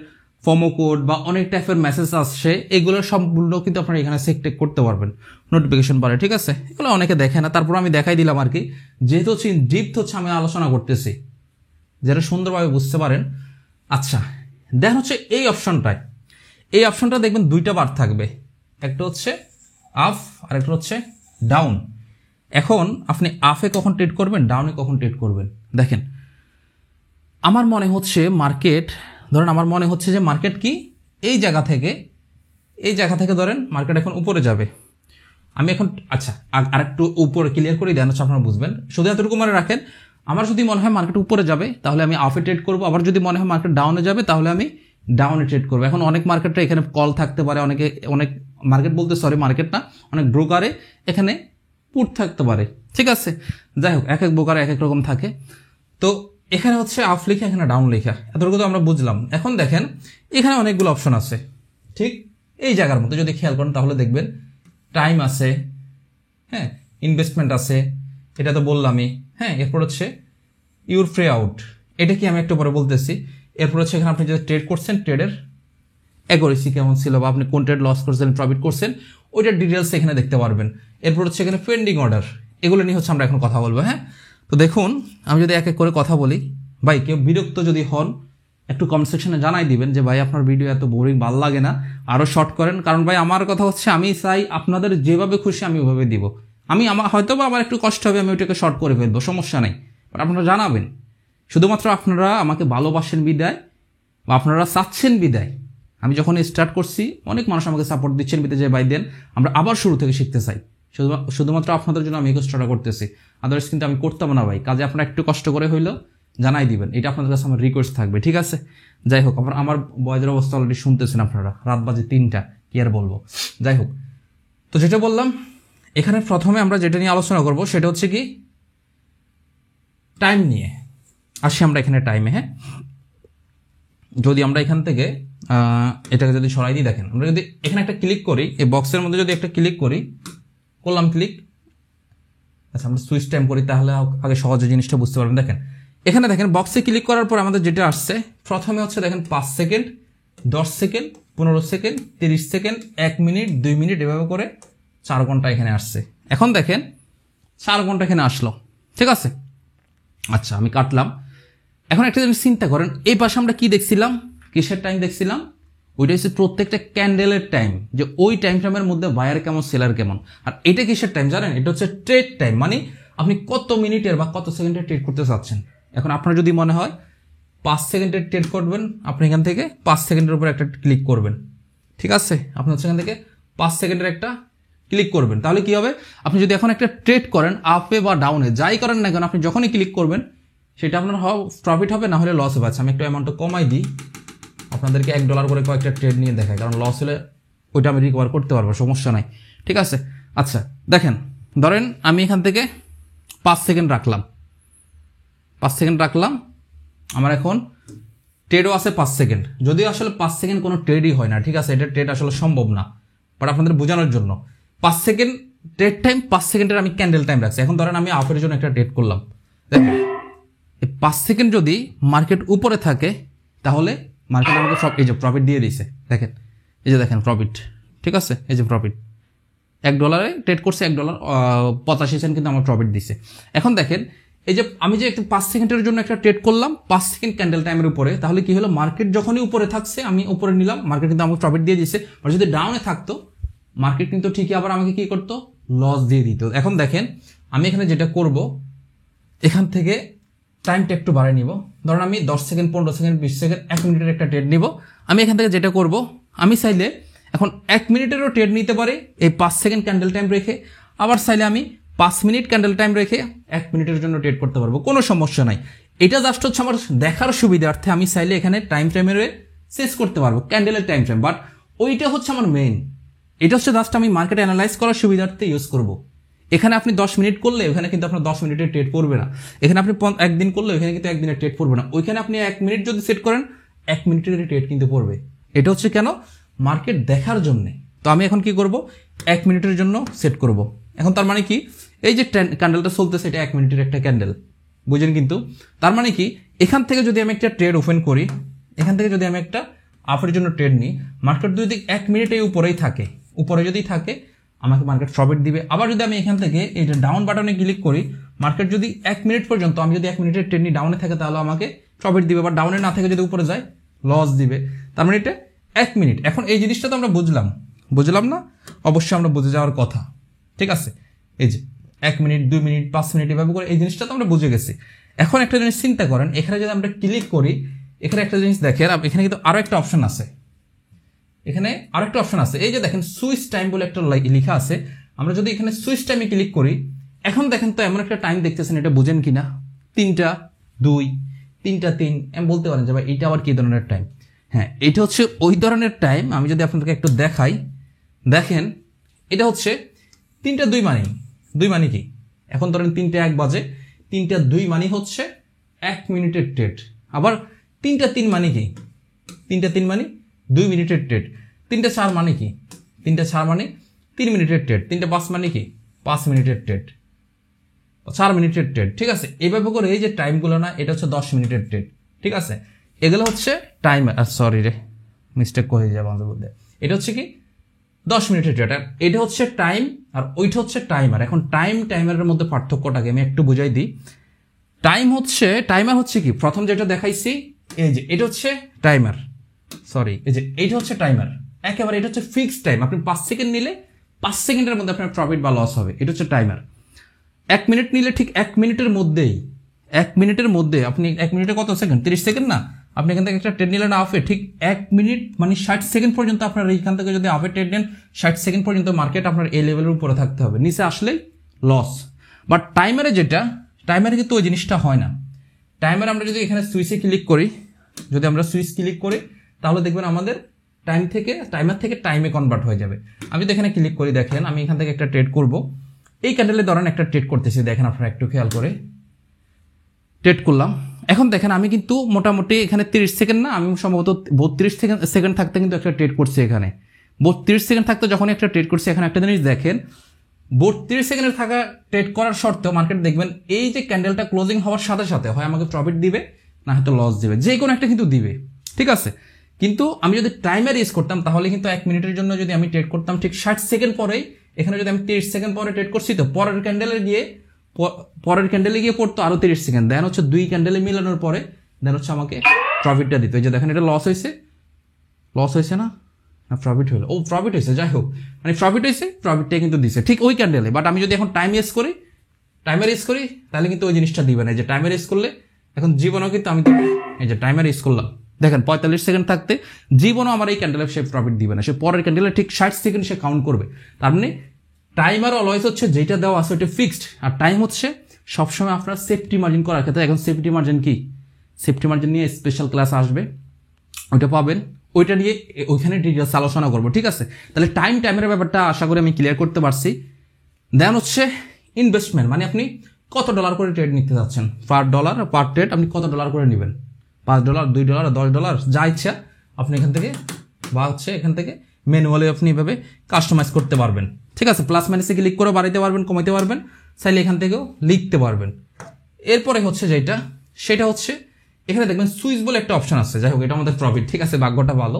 প্রোমো কোড বা অনেক টাইপের মেসেজ আসছে, এগুলোর সম্পূর্ণ কিন্তু আপনারা এখানে চেক টেক করতে পারবেন নোটিফিকেশন বারে। ঠিক আছে, এগুলো অনেকে দেখে না, তারপর আমি দেখাই দিলাম আর কি, যেহেতু হচ্ছে ডিপ হচ্ছে আমি আলোচনা করতেছি, যেটা সুন্দরভাবে বুঝতে পারেন। আচ্ছা দেন হচ্ছে এই অপশনটা দেখবেন দুইটা বার থাকবে, একটা হচ্ছে আপ আর একটা হচ্ছে ডাউন। এখন আপনি আপে কখন ট্রেড করবেন, ডাউনে কখন ট্রেড করবেন, দেখেন আমার মনে হচ্ছে মার্কেট, ধরেন আমার মনে হচ্ছে যে মার্কেট কি এই জায়গা থেকে ধরেন মার্কেট এখন উপরে যাবে। আমি এখন আচ্ছা আরেকটু উপরে ক্লিয়ার করে দেন হচ্ছে আপনারা বুঝবেন, শুধু এতটুকু মনে রাখেন, আমার যদি মনে হয় মার্কেট উপরে যাবে তাহলে আমি আপে ট্রেড করবো, আবার যদি মনে হয় মার্কেট ডাউনে যাবে তাহলে আমি ডাউনে ট্রেড করবো। এখন অনেক মার্কেটে এখানে কল থাকতে পারে, অনেক মার্কেট বলতে মার্কেট না, অনেক ব্রোকারে এখানে পুট থাকতে পারে। ঠিক আছে, যাই হোক এক এক ব্রোকারে এক এক রকম থাকে। তো এখানে হচ্ছে আপ লেখা, এখানে ডাউন লেখা, এতটুকু তো আমরা বুঝলাম। এখন দেখেন এখানে অনেকগুলো অপশন আছে, ঠিক এই জায়গার মতো যদি খেয়াল করেন তাহলে দেখবেন টাইম আছে, হ্যাঁ ইনভেস্টমেন্ট আছে, এটা তো বললামই, হ্যাঁ এরপর হচ্ছে ইউর ফ্রি আউট, এটা কি আমি একটু পরে বলতেছি। এরপর হচ্ছে এখানে আপনি যে ট্রেড করছেন ট্রেডের অ্যাকুরেসি কেমন ছিল, বা আপনি কোন ট্রেড লস করছেন প্রফিট করছেন ওইটার ডিটেলস এখানে দেখতে পারবেন। এরপর হচ্ছে এখানে পেন্ডিং অর্ডার, এগুলো নিয়ে হচ্ছে আমরা এখন কথা বলবো। হ্যাঁ, তো দেখুন আমি যদি এক এক করে কথা বলি, ভাই কেউ বিরক্ত যদি হন একটু কমেন্ট সেকশনে জানাই দিবেন যে ভাই আপনার ভিডিও এত বোরিং, ভালো লাগে না, আরও শর্ট করেন। কারণ ভাই আমার কথা হচ্ছে আমি চাই আপনাদের যেভাবে খুশি আমি ওইভাবে দিব। আমার হয়তো বা আমার একটু কষ্ট হবে, আমি ওইটাকে শর্ট করে ফেলবো, সমস্যা নেই, বাট আপনারা জানাবেন। শুধুমাত্র আপনারা আমাকে ভালোবাসেন বিদায় বা আপনারা চাচ্ছেন বিদায়। আমি যখন স্টার্ট করছি অনেক মানুষ আমাকে সাপোর্ট দিচ্ছেন বিদায়, যে ভাই দেন আমরা আবার শুরু থেকে শিখতে চাই, শুধুমাত্র আপনাদের জন্য আমি এই কষ্টটা করতেছি, আদার্স কিন্তু আমি করতাম না ভাই। কাজে আপনারা একটু কষ্ট করে হইলেও জানাই দিবেন, এটা আপনাদের কাছে আমার রিকোয়েস্ট থাকবে। ঠিক আছে, যাই হোক আমার বয়দের অবস্থা অলরেডি শুনতেছেন আপনারা, রাত বাজে 3টা, কি আর বলবো। যাই হোক, তো যেটা বললাম এখানে প্রথমে আমরা যেটা নিয়ে আলোচনা করব সেটা হচ্ছে কি টাইম নিয়ে। আসি আমরা এখানে টাইমে। হ্যাঁ, যদি আমরা এখান থেকে এটাকে যদি সরাই দিই, দেখেন আমরা যদি এখানে একটা ক্লিক করি, এই বক্সের মধ্যে যদি একটা ক্লিক করি, করলাম ক্লিক, আচ্ছা আমরা সুইচ টাইম করি তাহলে আগে সহজে জিনিসটা বুঝতে পারবেন। দেখেন এখানে দেখেন বক্সে ক্লিক করার পর আমাদের যেটা আসছে প্রথমে হচ্ছে দেখেন 5 second, 10 second, 15 second, 30 second, 1 minute, 2 minute, এভাবে করে 4 ঘন্টা এখানে আসছে। এখন দেখেন 4 ঘন্টা এখানে আসলো। ঠিক আছে, আচ্ছা আমি কাটলাম। এখন একটা জিনিস চিন্তা করেন, এই পাশে আমরা কি দেখছিলাম, কিসের টাইম দেখছিলাম, ওইটা হচ্ছে প্রত্যেকটা ক্যান্ডেলের টাইম, যে ওই টাইম ফ্রেমের মধ্যে বায়ার কেমন সেলার কেমন। আর এটা কিসের টাইম জানেন, এটা হচ্ছে ট্রেড টাইম, মানে আপনি কত মিনিটের বা কত সেকেন্ডের ট্রেড করতে চাচ্ছেন। এখন আপনার যদি মনে হয় 5 সেকেন্ডের ট্রেড করবেন, আপনি এখান থেকে 5 সেকেন্ডের উপর একটা ক্লিক করবেন। ঠিক আছে, আপনি হচ্ছে এখান থেকে 5 সেকেন্ডের একটা ক্লিক করবেন, তাহলে কি হবে, আপনি যদি এখন একটা ট্রেড করেন আপে বা ডাউনে যাই করেন না কেন, আপনি যখনই ক্লিক করবেন সেটা আপনার প্রফিট হবে, না হলে লস হবে। আচ্ছা আমি একটু অ্যামাউন্টটা কমাই দিই, আপনাদেরকে $1 করে কয়েকটা ট্রেড নিয়ে দেখায়, কারণ লস হলে ওইটা আমি রিকভার করতে পারবো, সমস্যা নাই। ঠিক আছে, আচ্ছা দেখেন ধরেন আমি এখান থেকে 5 সেকেন্ড রাখলাম, 5 সেকেন্ড রাখলাম, আমার এখন ট্রেডও আছে 5 সেকেন্ড, যদিও আসলে 5 সেকেন্ড কোনো ট্রেডই হয় না। ঠিক আছে, এটা ট্রেড আসলে সম্ভব না, বাট আপনাদের বোঝানোর জন্য 5 সেকেন্ড ট্রেড টাইম, 5 সেকেন্ডের আমি ক্যান্ডেল টাইম রাখছি। এখন ধরেন আমি আপের জন্য একটা ট্রেড করলাম, দেখেন এই 5 সেকেন্ড যদি মার্কেট উপরে থাকে তাহলে মার্কেট আমাকে সব এই যে প্রফিট দিয়ে দিয়েছে। দেখেন এই যে দেখেন প্রফিট, ঠিক আছে, এই যে প্রফিট $1 ট্রেড করছে, $1.85 কিন্তু আমার প্রফিট দিছে। এখন দেখেন এই যে আমি যে একটু 5 সেকেন্ডের জন্য একটা ট্রেড করলাম 5 সেকেন্ড ক্যান্ডেল টাইমের উপরে, তাহলে কি হলো, মার্কেট যখনই উপরে থাকছে আমি উপরে নিলাম, মার্কেট কিন্তু আমাকে প্রফিট দিয়ে দিচ্ছে। আর যদি ডাউনে থাকতো মার্কেট কিন্তু ঠিকই আবার আমাকে কি করতো, লস দিয়ে দিত। এখন দেখেন আমি এখানে যেটা করব, এখান থেকে টাইমটা একটু বাড়িয়ে নিব, ধরুন আমি 10 সেকেন্ড, 15 সেকেন্ড, 20 সেকেন্ড, 1 মিনিটের একটা ট্রেড নিব। আমি এখান থেকে যেটা করব, আমি চাইলে এখন 1 মিনিটেরও ট্রেড নিতে পারি এই 5 সেকেন্ড ক্যান্ডেল টাইম রেখে, আবার চাইলে আমি 5 মিনিট ক্যান্ডেল টাইম রেখে 1 মিনিটের জন্য ট্রেড করতে পারবো, কোনো সমস্যা নাই। এটা জাস্ট হচ্ছে আমার দেখার সুবিধার্থে আমি চাইলে এখানে টাইমের চেঞ্জ করতে পারবো, ক্যান্ডেলের টাইম ফ্রেম, বাট ওইটা হচ্ছে আমার মেইন। এটা হচ্ছে জাস্ট আমি মার্কেট অ্যানালাইজ করার সুবিধার্থে ইউজ করব। এখানে আপনি 10 মিনিট করলে ওখানে কিন্তু আপনার 10 মিনিটের ট্রেড পড়বে না। এখানে আপনি একদিন করলে ওইখানে কিন্তু একদিনের ট্রেড পড়বে না। ওইখানে আপনি 1 মিনিট যদি সেট করেন 1 মিনিটের ট্রেড কিন্তু পড়বে। এটা হচ্ছে কেন? মার্কেট দেখার জন্যে। তো আমি এখন কি করব, 1 মিনিটের জন্য সেট করব। এখন তার মানে কি, এই যে ক্যান্ডেলটা চলতেছে এটা 1 মিনিটের একটা ক্যান্ডেল, বুঝেন? কিন্তু তার মানে কি, এখান থেকে যদি আমি একটা ট্রেড ওপেন করি, এখান থেকে যদি আমি একটা আপের জন্য ট্রেড নিই, মার্কেট যদি 1 মিনিটে উপরে যদি থাকে আমাকে মার্কেট প্রফিট দিবে। আবার যদি আমি এখান থেকে এই যে ডাউন বাটনে ক্লিক করি, মার্কেট যদি 1 মিনিট পর্যন্ত আমি যদি 1 মিনিটের ট্রেড নিই ডাউনে থাকে তাহলে আমাকে প্রফিট দিবে, বা ডাউনে না থেকে যদি উপরে যায় লস দিবে। তার মানে এটা 1 মিনিট। এখন এই জিনিসটা তো আমরা বুঝলাম না? অবশ্যই আমরা বুঝে যাওয়ার কথা, ঠিক আছে? এই যে 1 মিনিট, 2 মিনিট, 5 মিনিট এভাবে করে এই জিনিসটা তো আমরা বুঝে গেছি। এখন একটা জিনিস চিন্তা করেন, এখানে যদি আমরা ক্লিক করি, এখানে একটা জিনিস দেখেন, এখানে কিন্তু আরো একটা অপশন আছে, এই যে দেখেন সুইচ টাইম বলে একটা লেখা আছে। আমরা যদি এখানে সুইচ টাইমে ক্লিক করি, এখন দেখেন তো এমন একটা টাইম দেখতেছেন, এটা বুঝেন কিনা? 3টা 2, 3টা 3, আমি বলতে পারেন যে ভাই এটা আবার কি ধরনের টাইম? হ্যাঁ, এটা হচ্ছে ওই ধরনের টাইম। আমি যদি আপনাদেরকে একটু দেখাই, দেখেন এটা হচ্ছে 3টা 2 মানে কি? এখন ধরেন 3টা 1 বাজে, 3টা 2 মানে হচ্ছে 1 মিনিটের ট্রেড। আবার 3টা 3 মানে কি? 3টা 3 মানে 2 মিনিটের ট্রেড। 3টা 4 মানে কি? 3টা 4 মানে 3 মিনিটের ট্রেড। 3টা 5 মানে কি? 5 মিনিটের ট্রেড, 4 মিনিটের ট্রেড, ঠিক আছে? এইভাবে করে এই যে টাইমগুলো না, এটা হচ্ছে 10 মিনিটের ট্রেড, ঠিক আছে? এগুলো হচ্ছে টাইমার, সরি রে মিস্টেক করে যাবে আমাদের মধ্যে। এটা হচ্ছে কি 10 মিনিটের ট্রেড, আর এটা হচ্ছে টাইম, আর ওইটা হচ্ছে টাইমার। এখন টাইমারের মধ্যে পার্থক্যটাকে আমি একটু বুঝাই দিই। টাইমার হচ্ছে কি, প্রথম যেটা দেখাইছি এই যে এটা হচ্ছে টাইমার, এই যে এইটা হচ্ছে টাইমার একেবারে, এটা হচ্ছে ফিক্সড টাইম। আপনি 5 সেকেন্ড নিলে 5 সেকেন্ডের মধ্যে আপনার প্রফিট বা লস হবে, এটা হচ্ছে টাইমার। 1 মিনিট নিলে ঠিক 1 মিনিটের মধ্যে আপনি 1 মিনিটে কত সেকেন্ড? 30 সেকেন্ড না? আপনি এখান থেকে একটা ট্রেড নিলেন আপে, ঠিক 1 মিনিট মানে 60 সেকেন্ড পর্যন্ত আপনার এইখান থেকে যদি আপে ট্রেড নেন, 60 সেকেন্ড পর্যন্ত মার্কেট আপনার এই লেভেলের উপরে থাকতে হবে, নিচে আসলেই লস। বাট টাইমারে কিন্তু ওই জিনিসটা হয় না। টাইমার আমরা যদি এখানে সুইচে ক্লিক করি, তাহলে দেখবেন আমাদের টাইমার থেকে টাইমে কনভার্ট হয়ে যাবে। আমি যদি এখানে ক্লিক করি, দেখেন আমি এখান থেকে একটা ট্রেড করব, এই ক্যান্ডেলে ধরেন একটা ট্রেড করতেছি, দেখেন আপনারা একটু খেয়াল করে ট্রেড করলাম। এখন দেখেন আমি কিন্তু মোটামুটি এখানে 30 সেকেন্ড না, আমি সম্ভবত 32 সেকেন্ড থাকতে কিন্তু একটা ট্রেড করছি। এখানে 32 সেকেন্ড থাকতে যখন একটা ট্রেড করছি, এখানে একটা জিনিস দেখেন, 32 সেকেন্ডের থাকা ট্রেড করার শর্তেও মার্কেট দেখবেন এই যে ক্যান্ডেলটা ক্লোজিং হওয়ার সাথে সাথে হয় আমাকে প্রফিট দিবে, না হয়তো লস দিবে, যে কোনো একটা কিন্তু দিবে, ঠিক আছে? কিন্তু আমি যদি টাইমার ইউজ করতাম তাহলে কিন্তু 1 মিনিটের জন্য যদি আমি ট্রেড করতাম, ঠিক 60 সেকেন্ড পরেই, এখানে যদি আমি 30 সেকেন্ড পরে ট্রেড করছি, তো পরের ক্যান্ডেলে গিয়ে পড়তো আরো 30 সেকেন্ড, দেন হচ্ছে 2 ক্যান্ডেলে মিলানোর পরে দেন হচ্ছে আমাকে প্রফিটটা দিত। এই যে দেখেন এটা লস হয়েছে না প্রফিট হলো, প্রফিট হয়েছে, যাই হোক মানে প্রফিটটা কিন্তু দিছে ঠিক ওই ক্যান্ডেলে। বাট আমি যদি এখন টাইমার ইউজ করি তাহলে কিন্তু ওই জিনিসটা দিবে না। এই যে টাইমার ইউজ করলে এখন জীবনও কিন্তু আমি এই যে টাইমার ইউজ করলাম, দেখেন 45 সেকেন্ড থাকতে জীবনও আমার এই ক্যান্ডেলে সে প্রফিট দিবে না, সে পরের ক্যান্ডেলে ঠিক 60 সেকেন্ড সে কাউন্ট করবে। তার মানে টাইমার অলওয়েজ হচ্ছে যেটা দেওয়া আছে ওটা ফিক্সড, আর টাইম হচ্ছে সবসময় আপনার সেফটি মার্জিন করার ক্ষেত্রে। এখন সেফটি মার্জিন নিয়ে স্পেশাল ক্লাস আসবে, ওইটা পাবেন, ওইটা নিয়ে ওইখানে ডিটেলস আলোচনা করবো, ঠিক আছে? তাহলে টাইমের ব্যাপারটা আশা করি আমি ক্লিয়ার করতে পারছি। দেন হচ্ছে ইনভেস্টমেন্ট, মানে আপনি কত ডলার করে ট্রেড নিতে যাচ্ছেন, পার ট্রেড আপনি কত ডলার করে নেবেন, $5, $2, $10, যা ইচ্ছা আপনি এখান থেকে ম্যানুয়ালি আপনি এভাবে কাস্টমাইজ করতে পারবেন, ঠিক আছে? প্লাস মাইনাসে ক্লিক করে বাড়াইতে পারবেন, কমাইতে পারবেন, চাইলে এখান থেকেও লিখতে পারবেন। এরপরে হচ্ছে সেটা হচ্ছে এখানে দেখবেন সুইচ বলে একটা অপশন আছে, যাই হোক এটা আমাদের প্রফিট, ঠিক আছে, ভাগ্যটা ভালো।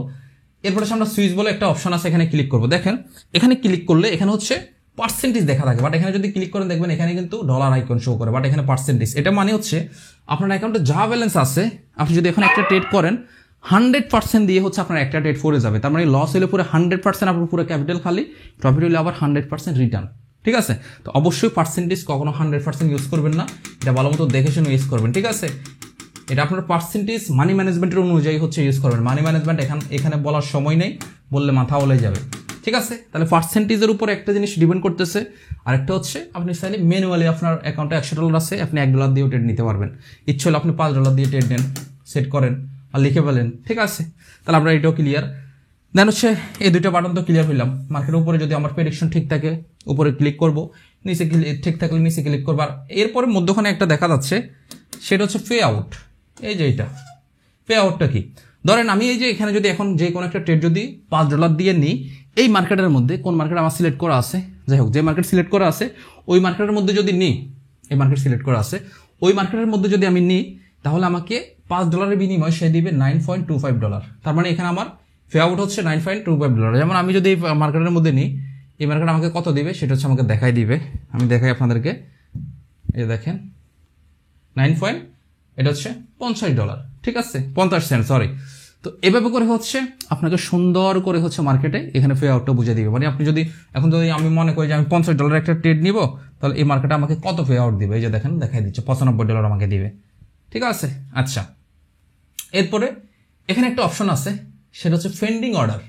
এরপরে আমরা সুইচ বলে একটা অপশন আছে, এখানে ক্লিক করবো। দেখেন এখানে ক্লিক করলে এখানে হচ্ছে পার্সেন্টেজ দেখা থাকে, বাট এখানে যদি ক্লিক করেন দেখবেন এখানে কিন্তু ডলার আইকন শো করে, বাট এখানে পার্সেন্টেজ। এটা মানে হচ্ছে আপনার অ্যাকাউন্টে যা ব্যালেন্স আছে, আপনি যদি এখন একটা ট্রেড করেন 100% দিয়ে হচ্ছে আপনার একটা ট্রেড পড়ে যাবে। তার মানে লস হলে পুরো 100% আপনার পুরো ক্যাপিটাল খালি, প্রফিট হলে আবার 100% রিটার্ন, ঠিক আছে? তো অবশ্যই পার্সেন্টেজ কখনো 100% ইউজ করবেন না, এটা ভালো মতো দেখে শুনে ইউজ করবেন, ঠিক আছে? এটা আপনার পার্সেন্টেজ মানি ম্যানেজমেন্টের অনুযায়ী হচ্ছে ইউজ করবেন। মানি ম্যানেজমেন্ট এখানে বলার সময় নেই, বললে মাথা ওলে যাবে, ঠিক আছে, তাহলে পার্সেন্টেজের উপর একটা জিনিস ডিপেন্ড করতেছে, আরেকটা হচ্ছে আপনি চাইলে ম্যানুয়ালি আপনার অ্যাকাউন্টে $100 আছে, আপনি $1 দিয়েও ট্রেড নিতে পারবেন। ইচ্ছে হলে আপনি $5 দিয়ে ট্রেড নেন, সেট করেন আর লিখে ফেলেন। ঠিক আছে, তাহলে আমরা এটাও ক্লিয়ার। দেন হচ্ছে এই দুইটা বাটন তো ক্লিয়ার হইলাম। মার্কেটের উপরে যদি আমার প্রেডিকশন ঠিক থাকে উপরে ক্লিক করব, নিচে ঠিক থাকলে নিচে ক্লিক করবো। আর এরপরে মধ্যখানে একটা দেখা যাচ্ছে, সেটা হচ্ছে পে আউট। এই যে এটা পে আউটটা কি, ধরেন আমি এই যে এখানে যদি এখন যে কোনো একটা ট্রেড যদি $5 দিয়ে নিই, এই মার্কেটের মধ্যে কোন মার্কেট আমার সিলেক্ট করা আছে, যাই হোক যে মার্কেট সিলেক্ট করা আছে ওই মার্কেটের মধ্যে যদি নিই, এই মার্কেট সিলেক্ট করা আছে ওই মার্কেটের মধ্যে যদি আমি নিই, তাহলে আমাকে $5 বিনিময়ে সে দিবে $9.25। তার মানে এখানে আমার পে আউট হচ্ছে $9.25। যেমন আমি যদি এই মার্কেটের মধ্যে নিই, এই মার্কেট আমাকে কত দিবে সেটা হচ্ছে আমাকে দেখাই দিবে। আমি দেখাই আপনাদেরকে, এই যে দেখেন এটা হচ্ছে $50। ঠিক আছে, 50 সেন্ট, সরি। তো এভাবে করে হচ্ছে আপনাকে সুন্দর করে হচ্ছে মার্কেটে এখানে পে আউটটা বুঝে দিবে। মানে আপনি যদি এখন যদি আমি মনে করি যে আমি $50 একটা ট্রেড নিব, তাহলে এই মার্কেটে আমাকে কত পে আউট দিবে, এই যে দেখেন দেখাই দিচ্ছে $95 আমাকে দিবে। ঠিক আছে, আচ্ছা। এরপরে এখানে একটা অপশন আছে, সেটা হচ্ছে পেন্ডিং অর্ডার।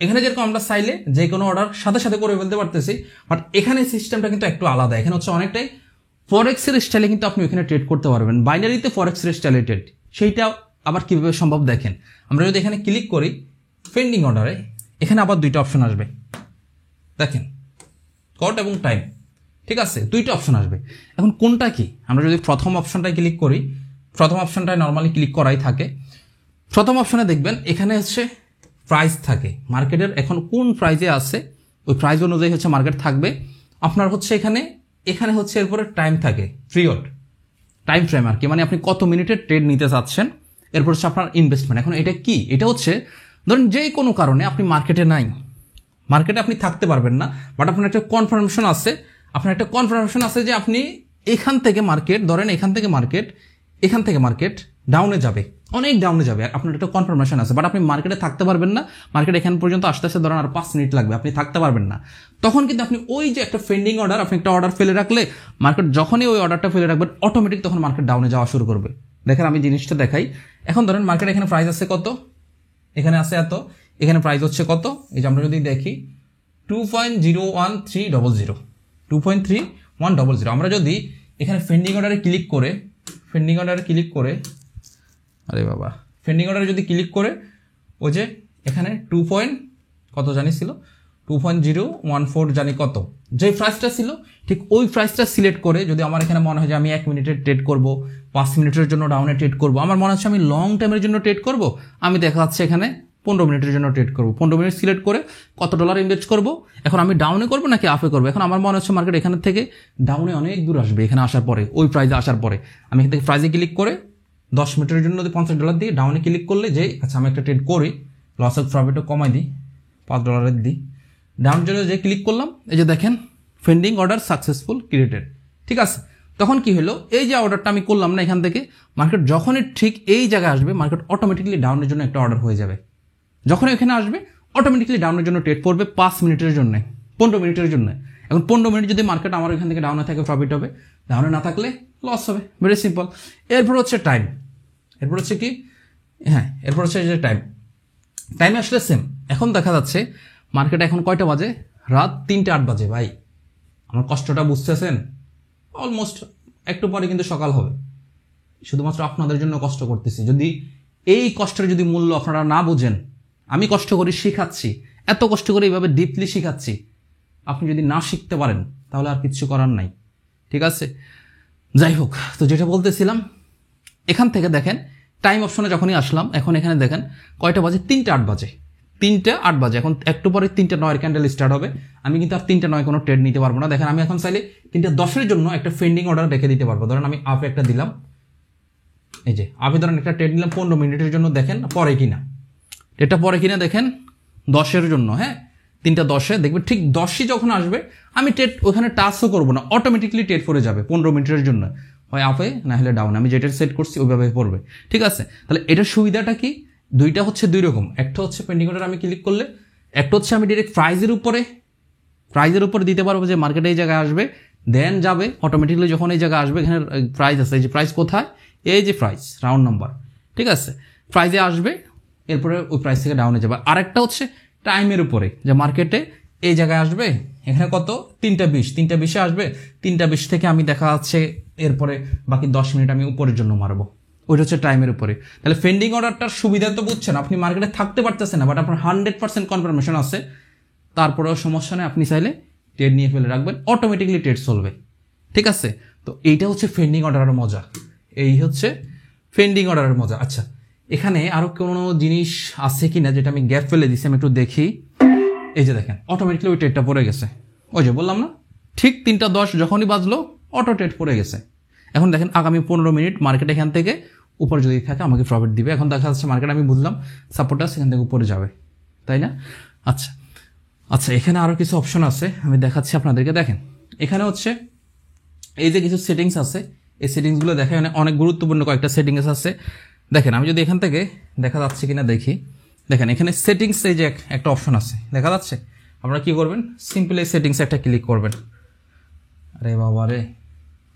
এখানে যেরকম আমরা চাইলে যে কোনো অর্ডার সাথে সাথে করে ফেলতে পারতেছি, বাট এখানে সিস্টেমটা কিন্তু একটু আলাদা। এখানে হচ্ছে অনেকটাই ফরেক্সের স্টাইলে কিন্তু আপনি ওখানে ট্রেড করতে পারবেন, বাইনারিতে ফরেক্সের স্টাইলে ট্রেড। সেইটা আবার কিভাবে সম্ভব দেখেন, আমরা যদি এখানে ক্লিক করি পেন্ডিং অর্ডারে, এখানে আবার দুইটা অপশন আসবে, দেখেন কট এবং টাইম। ঠিক আছে, দুইটা অপশন আসবে। এখন কোনটা কি, আমরা যদি প্রথম অপশনটায় ক্লিক করি, প্রথম অপশনটায় নর্মালি ক্লিক করাই থাকে। প্রথম অপশনে দেখবেন এখানে হচ্ছে প্রাইস থাকে, মার্কেটের এখন কোন প্রাইজে আছে ওই প্রাইস অনুযায়ী হচ্ছে মার্কেট থাকবে। আপনার হচ্ছে এখানে হচ্ছে এরপরে টাইম থাকে, পিরিয়ড টাইম ফ্রেম আর কি, মানে আপনি কত মিনিটের ট্রেড নিতে চাচ্ছেন। এরপর হচ্ছে আপনার ইনভেস্টমেন্ট। এখন এটা কি, এটা হচ্ছে ধরুন যে কোনো কারণে আপনি মার্কেটে নাই, মার্কেটে আপনি থাকতে পারবেন না, বাট আপনার একটা কনফার্মেশন আছে, যে আপনি এখান থেকে মার্কেট, ধরেন এখান থেকে মার্কেট ডাউনে যাবে, অনেক ডাউনে যাবে, আপনার একটা কনফার্মেশন আছে, বাট আপনি মার্কেটে থাকতে পারবেন না। মার্কেট এখান পর্যন্ত আস্তে আস্তে ধরেন আর 5 মিনিট লাগবে, আপনি থাকতে পারবেন না। তখন কিন্তু আপনি ওই যে একটা পেন্ডিং অর্ডার, আপনি একটা অর্ডার ফেলে রাখলে মার্কেট যখনই ওই অর্ডারটা ফেলে রাখবেন অটোমেটিক তখন মার্কেট ডাউনে যাওয়া শুরু করবে। দেখেন আমি জিনিসটা দেখাই। এখন ধরেন মার্কেট এখানে প্রাইস আছে কত, এখানে আছে এত, এখানে প্রাইস হচ্ছে কত, এই যে আমরা যদি দেখি 2.01300, 2.3100। আমরা যদি এখানে পেন্ডিং অর্ডারে ক্লিক করে আরে বাবা, পেন্ডিং অর্ডারে যদি ক্লিক করে ওই যে এখানে কত জানি ছিল, 2.014 জানি কত, যে প্রাইসটা ছিল ঠিক ওই প্রাইসটা সিলেক্ট করে যদি আমার এখানে মনে হয় যে আমি 1 মিনিটের ট্রেড করব, 5 মিনিটের জন্য ডাউনে ট্রেড করব, আমার মনে হচ্ছে আমি লং টাইমের জন্য ট্রেড করব, আমি দেখা যাচ্ছে এখানে 15 মিনিটের জন্য ট্রেড করব। 15 মিনিট সিলেক্ট করে কত ডলার ইনভেস্ট করব, এখন আমি ডাউনে করবো নাকি আপে করবো। এখন আমার মনে হচ্ছে মার্কেট এখান থেকে ডাউনে অনেক দূর আসবে, এখানে আসার পরে ওই প্রাইসে আসার পরে আমি এখান থেকে প্রাইসে ক্লিক করে 10 মিনিটের জন্য যদি $50 দিয়ে ডাউনে ক্লিক করলে যে আচ্ছা আমি একটা ট্রেড করি, লস অফ প্রফিটও কমাই দিই, $5 দিই, ডাউন জন্য যে ক্লিক করলাম, এই যে দেখেন পেন্ডিং অর্ডার সাকসেসফুল ক্রিয়েটেড। ঠিক আছে, তখন কি হলো, এই যে অর্ডারটা আমি করলাম না এখান থেকে, মার্কেট যখনই ঠিক এই জায়গায় আসবে মার্কেট অটোমেটিকলি ডাউনের জন্য একটা অর্ডার হয়ে যাবে। যখন এখানে আসবে অটোমেটিকলি ডাউনের জন্য ট্রেড করবে 5 মিনিটের জন্য, 15 মিনিটের জন্য। এখন 15 মিনিট যদি মার্কেট আমার এখান থেকে ডাউনে থাকে প্রফিট হবে, ডাউনে না থাকলে লস হবে, ভেরি সিম্পল। এরপর হচ্ছে টাইম, এরপর হচ্ছে কি, হ্যাঁ এরপর হচ্ছে যে টাইমে আসলে সেম। এখন দেখা যাচ্ছে মার্কেট এখন কয়টা বাজে, রাত 3:08 বাজে। ভাই আমার কষ্টটা বুঝতেছেন, অলমোস্ট একটু পরে কিন্তু সকাল হবে, শুধুমাত্র আপনাদের জন্য কষ্ট করতেছি। যদি এই কষ্টের যদি মূল্য আপনারা না বুঝেন, আমি কষ্ট করে শিখাচ্ছি, এত কষ্ট করে এইভাবে ডিপলি শিখাচ্ছি, আপনি যদি না শিখতে পারেন তাহলে আর কিছু করার নাই। ঠিক আছে, যাই হোক, তো যেটা বলতেছিলাম, এখান থেকে দেখেন টাইম অপশনে যখনই আসলাম, এখন এখানে দেখেন কয়টা বাজে, 3:08 বাজে, 3:08 বাজে। এখন একটু পরে 3:09 ক্যান্ডেল স্টার্ট হবে, আমি কিন্তু আর 3:09 কোনো ট্রেড নিতে পারবো না। দেখেন আমি এখন চাইলে 3:10 জন্য একটা পেন্ডিং অর্ডার রেখে দিতে পারবো। ধরেন আমি আপে একটা দিলাম, এই যে আপে ধরেন একটা ট্রেড নিলাম 15 মিনিটের জন্য, দেখেন পরে কিনা, এটা পরে কিনা দেখেন 10 জন্য, হ্যাঁ 3:10 দেখবেন ঠিক 10ই যখন আসবে আমি ট্রেড ওখানে টাচও করবো না, অটোমেটিকলি ট্রেড পড়ে যাবে 15 মিনিটের জন্য, হয় আপে না হলে ডাউন, আমি যেটা সেট করছি ওইভাবে পড়বে। ঠিক আছে, তাহলে এটার সুবিধাটা কি, দুইটা হচ্ছে দুই রকম। একটা হচ্ছে পেন্ডিং অর্ডার আমি ক্লিক করলে, একটা হচ্ছে আমি ডাইরেক্ট প্রাইজের উপরে দিতে পারবো যে মার্কেটে এই জায়গায় আসবে, দেন যাবে অটোমেটিকলি। যখন এই জায়গায় আসবে এখানে প্রাইস আছে, এই যে প্রাইস কোথায়, এই যে প্রাইস রাউন্ড নাম্বার, ঠিক আছে, প্রাইজে আসবে, এরপরে ওই প্রাইস থেকে ডাউনে যাবে। আরেকটা হচ্ছে টাইমের উপরে, যে মার্কেটে এই জায়গায় আসবে, এখানে কত 3:20 আসবে, 3:20 থেকে আমি দেখা যাচ্ছে এরপরে বাকি 10 মিনিট আমি উপরের জন্য মারবো, ওইটা হচ্ছে টাইমের উপরে। তাহলে ফেন্ডিং অর্ডারটার সুবিধা তো বুঝছেন, আপনি মার্কেটে থাকতে পারতেছেন না, বাট আপনার 100% কনফার্মেশন আছে, তারপরেও সমস্যা নেই, আপনি চাইলে ট্রেড নিয়ে ফেলে রাখবেন, অটোমেটিকলি ট্রেড চলবে। ঠিক আছে, তো এইটা হচ্ছে ফেন্ডিং অর্ডারের মজা, এই হচ্ছে ফেন্ডিং অর্ডারের মজা। আচ্ছা, এখানে আরো কোনো জিনিস আছে কিনা যেটা আমি গ্যাপ ফেলে দিচ্ছি, আমি একটু দেখি। এই যে দেখেন অটোমেটিকলি ওই ট্রেডটা পড়ে গেছে, ওই যে বললাম না, ঠিক 3:10 যখনই বাজলো অটো ট্রেড পড়ে গেছে। এখন দেখেন আগামী 15 মিনিট মার্কেট এখান থেকে উপরে যদি থাকে আমাকে প্রফিট দিবে। এখন দেখা যাচ্ছে মার্কেট, আমি বুঝলাম সাপোর্টটা সেখান থেকে উপরে যাবে, তাই না? আচ্ছা আচ্ছা, এখানে আরও কিছু অপশন আছে, আমি দেখাচ্ছি আপনাদেরকে। দেখেন এখানে হচ্ছে এই যে কিছু সেটিংস আছে, এই সেটিংসগুলো দেখেন, অনেক গুরুত্বপূর্ণ কয়েকটা সেটিংস আছে। দেখেন আমি যদি এখান থেকে দেখা যাচ্ছে কিনা দেখি, দেখেন এখানে সেটিংস এই যে একটা অপশন আছে, দেখা যাচ্ছে। আপনারা কি করবেন, সিম্পল এই সেটিংসে একটা ক্লিক করবেন। আরে বাবা রে,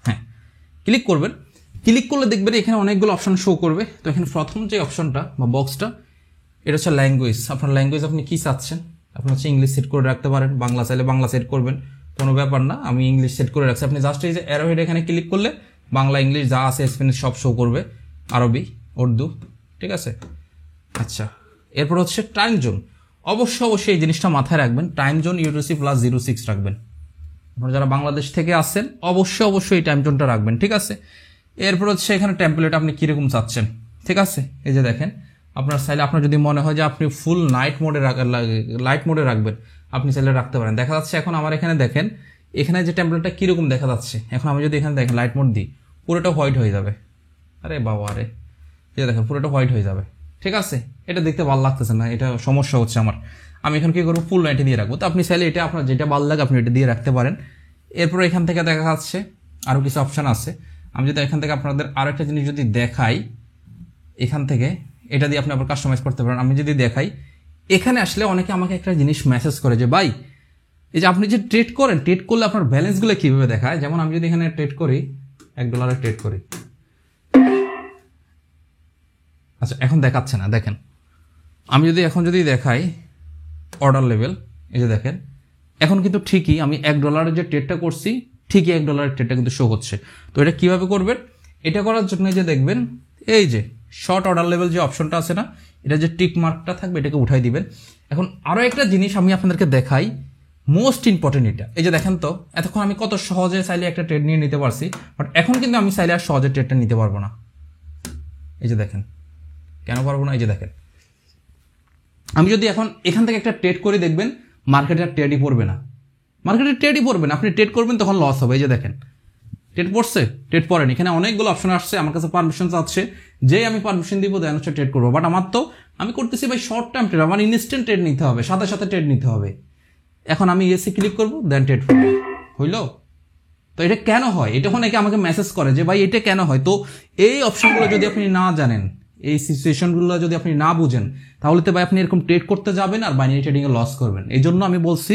হ্যাঁ ক্লিক করবেন। ক্লিক করলে দেখবেন এখানে অনেকগুলো অপশন শো করবে। তো এখানে প্রথম যে অপশনটা বা বক্সটা, এটা হচ্ছে ল্যাঙ্গুয়েজ। আপনার ল্যাঙ্গুয়েজ আপনি কি চাচ্ছেন, আপনি হচ্ছে ইংলিশ সেট করে রাখতে পারেন, বাংলা চাইলে বাংলা সেট করবেন, কোনো ব্যাপার না। আমি ইংলিশ সেট করে রাখছি। আপনি জাস্ট এই যে অ্যারো হেড এখানে ক্লিক করলে বাংলা ইংলিশ যা আছে স্পেনিশ সব শো করবে, আরবি উর্দু, ঠিক আছে। আচ্ছা, এরপর হচ্ছে টাইম জোন। অবশ্যই এই জিনিসটা মাথায় রাখবেন, টাইম জোন UTC+06 রাখবেন। আপনারা যারা বাংলাদেশ থেকে আসছেন অবশ্যই এই টাইম জোনটা রাখবেন, ঠিক আছে। এরপর হচ্ছে এখানে টেম্পলেট আপনি কীরকম চাচ্ছেন, ঠিক আছে। এই যে দেখেন, আপনার চাইলে, আপনার যদি মনে হয় যে আপনি ফুল লাইট মোডে রাখবেন, আপনি চাইলে রাখতে পারেন। দেখা যাচ্ছে এখন আমার এখানে দেখেন, এখানে যে টেম্পলেটটা কীরকম দেখা যাচ্ছে, এখন আমি যদি এখানে দেখেন লাইট মোড দিই, পুরোটা হোয়াইট হয়ে যাবে। আরে বাবা আরে, এই দেখেন পুরোটা হোয়াইট হয়ে যাবে, ঠিক আছে। এটা দেখতে ভালো লাগতেছে না, এটা সমস্যা হচ্ছে আমার। আমি এখন কী করবো, ফুল লাইটে দিয়ে রাখবো। তো আপনি চাইলে এটা আপনার যেটা ভালো লাগে আপনি এটা দিয়ে রাখতে পারেন। এরপর এখান থেকে দেখা যাচ্ছে আরও কিছু অপশান আছে। আমি যদি এখান থেকে আপনাদের আরও একটা জিনিস যদি দেখাই, এখান থেকে এটা দিয়ে আপনি আবার কাস্টমাইজ করতে পারেন। আমি যদি দেখাই, এখানে আসলে অনেকে আমাকে একটা জিনিস মেসেজ করে যে ভাই, এই যে আপনি যে ট্রেড করেন, ট্রেড করলে আপনার ব্যালেন্সগুলো কীভাবে দেখায়। যেমন আমি যদি এখানে ট্রেড করি, $1 ট্রেড করি, আচ্ছা এখন দেখাচ্ছে না। দেখেন আমি যদি এখন যদি দেখাই অর্ডার লেভেল, এই যে দেখেন এখন কিন্তু ঠিকই আমি $1 যে ট্রেডটা করছি, ঠিকই $1 ট্রেডটা কিন্তু শো হচ্ছে। তো এটা কিভাবে করবেন, এটা করার জন্য যে দেখবেন এই যে শর্ট অর্ডার লেভেল যে অপশনটা আছে না, এটা যে টিক মার্কটা থাকবে এটাকে উঠাই দিবেন। এখন আরও একটা জিনিস আমি আপনাদেরকে দেখাই, মোস্ট ইম্পর্টেন্ট এটা। এই যে দেখেন তো, এতক্ষণ আমি কত সহজে চাইলে একটা ট্রেড নিয়ে নিতে পারছি, বাট এখন কিন্তু আমি চাইলে আর সহজে ট্রেডটা নিতে পারবো না। এই যে দেখেন কেন পারবো না, এই যে দেখেন আমি যদি এখন এখান থেকে একটা ট্রেড করে, দেখবেন মার্কেটে ট্রেডই পড়বে না, মার্কেটে ট্রেডই পড়বে না। আপনি ট্রেড করবেন তখন লস হবে। এই যে দেখেন ট্রেড পড়ছে, ট্রেড পড়েন। এখানে অনেকগুলো অপশন আসছে, আমার কাছে পারমিশন আছে, যে আমি পারমিশন দিব দেন হচ্ছে ট্রেড করবো। বাট আমার তো, আমি করতেছি ভাই শর্ট টাইম ট্রেড, আমার ইনস্ট্যান্ট ট্রেড নিতে হবে, সাথে সাথে ট্রেড নিতে হবে। এখন আমি এসে ক্লিক করবো, দেন ট্রেড করবো, হইলো? তো এটা কেন হয়, এটা অনেকে আমাকে মেসেজ করে যে ভাই এটা কেন হয়। তো এই অপশনগুলো যদি আপনি না জানেন, এই সিচুয়েশনগুলো যদি আপনি না বুঝেন, তাহলে তো ভাই আপনি এরকম ট্রেড করতে যাবেন আর বাইনারি ট্রেডিংয়ে লস করবেন। এই জন্য আমি বলছি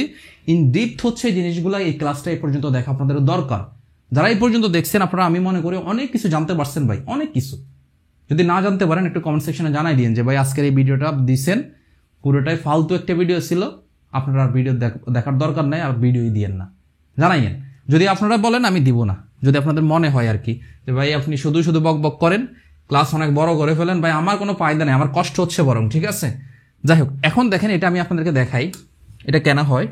ইন ডিপথ হচ্ছে এই জিনিসগুলো, এই ক্লাসটা এই পর্যন্ত দেখা আপনাদের দরকার। যারা এই পর্যন্ত দেখছেন আপনারা, আমি মনে করি অনেক কিছু জানতে পারছেন ভাই, অনেক কিছু। যদি না জানতে পারেন একটু কমেন্ট সেকশনে জানাই দিন যে ভাই আজকের এই ভিডিওটা দিছেন পুরোটাই ফালতু একটা ভিডিও ছিল, আপনারা আর ভিডিও দেখার দরকার নাই, আর ভিডিওই দিয়েন না, জানাইয়েন। যদি আপনারা বলেন আমি দিব না, যদি আপনাদের মনে হয় আর কি যে ভাই আপনি শুধু শুধু বক বক করেন, ক্লাস অনেক বড় করে ফেলেন, ভাই আমার কোনো ফায়দা নেই, আমার কষ্ট হচ্ছে বরং, ঠিক আছে। যাই হোক, এখন দেখেন এটা আমি আপনাদেরকে দেখাই এটা কেন হয়।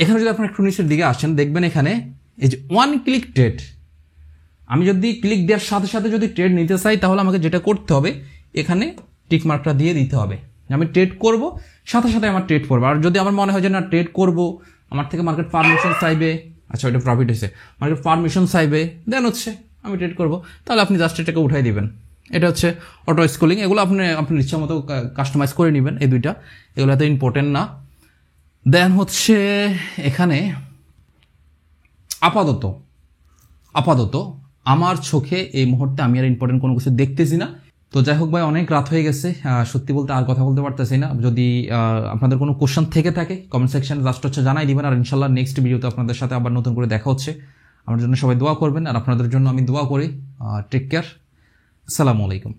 এখানে যদি আপনার একটু নিচের দিকে আসেন, দেখবেন এখানে এই যে 1 ক্লিক ট্রেড। আমি যদি ক্লিক দেওয়ার সাথে সাথে যদি ট্রেড নিতে চাই, তাহলে আমাকে যেটা করতে হবে, এখানে টিক মার্কটা দিয়ে দিতে হবে। আমি ট্রেড করব, সাথে সাথে আমার ট্রেড পড়বে। আর যদি আমার মনে হয় যে না ট্রেড করব, আমার থেকে মার্কেট পারমিশন চাইবে, আচ্ছা ওইটা প্রফিট হয়েছে, মার্কেট পারমিশন চাইবে, দেন হচ্ছে আমি ট্রেড করব, তাহলে আপনি জাস্ট এটাকে উঠাই দিবেন। এটা হচ্ছে অটো স্কুলিং, এগুলো আপনি ইচ্ছা মতো কাস্টমাইজ করে নেবেন। এই দুইটা, এগুলো এত ইম্পর্টেন্ট না। দেন হচ্ছে এখানে আপাতত আমার চোখে এই মুহূর্তে আমি আর ইম্পর্টেন্ট কোনো কিছু দেখতেছি না। তো যাই হোক ভাই, অনেক রাত হয়ে গেছে, সত্যি বলতে আর কথা বলতে পারতেছি না। যদি আপনাদের কোনো কোশ্চেন থেকে থাকে কমেন্ট সেকশনে জাস্ট হচ্ছে জানাই দিবেন। আর ইনশাল্লাহ নেক্সট ভিডিওতে আপনাদের সাথে আবার নতুন করে দেখা হচ্ছে। আমার জন্য সবাই দোয়া করবেন, আর আপনাদের জন্য আমি দোয়া করি। টেক কেয়ার, আসসালামু আলাইকুম।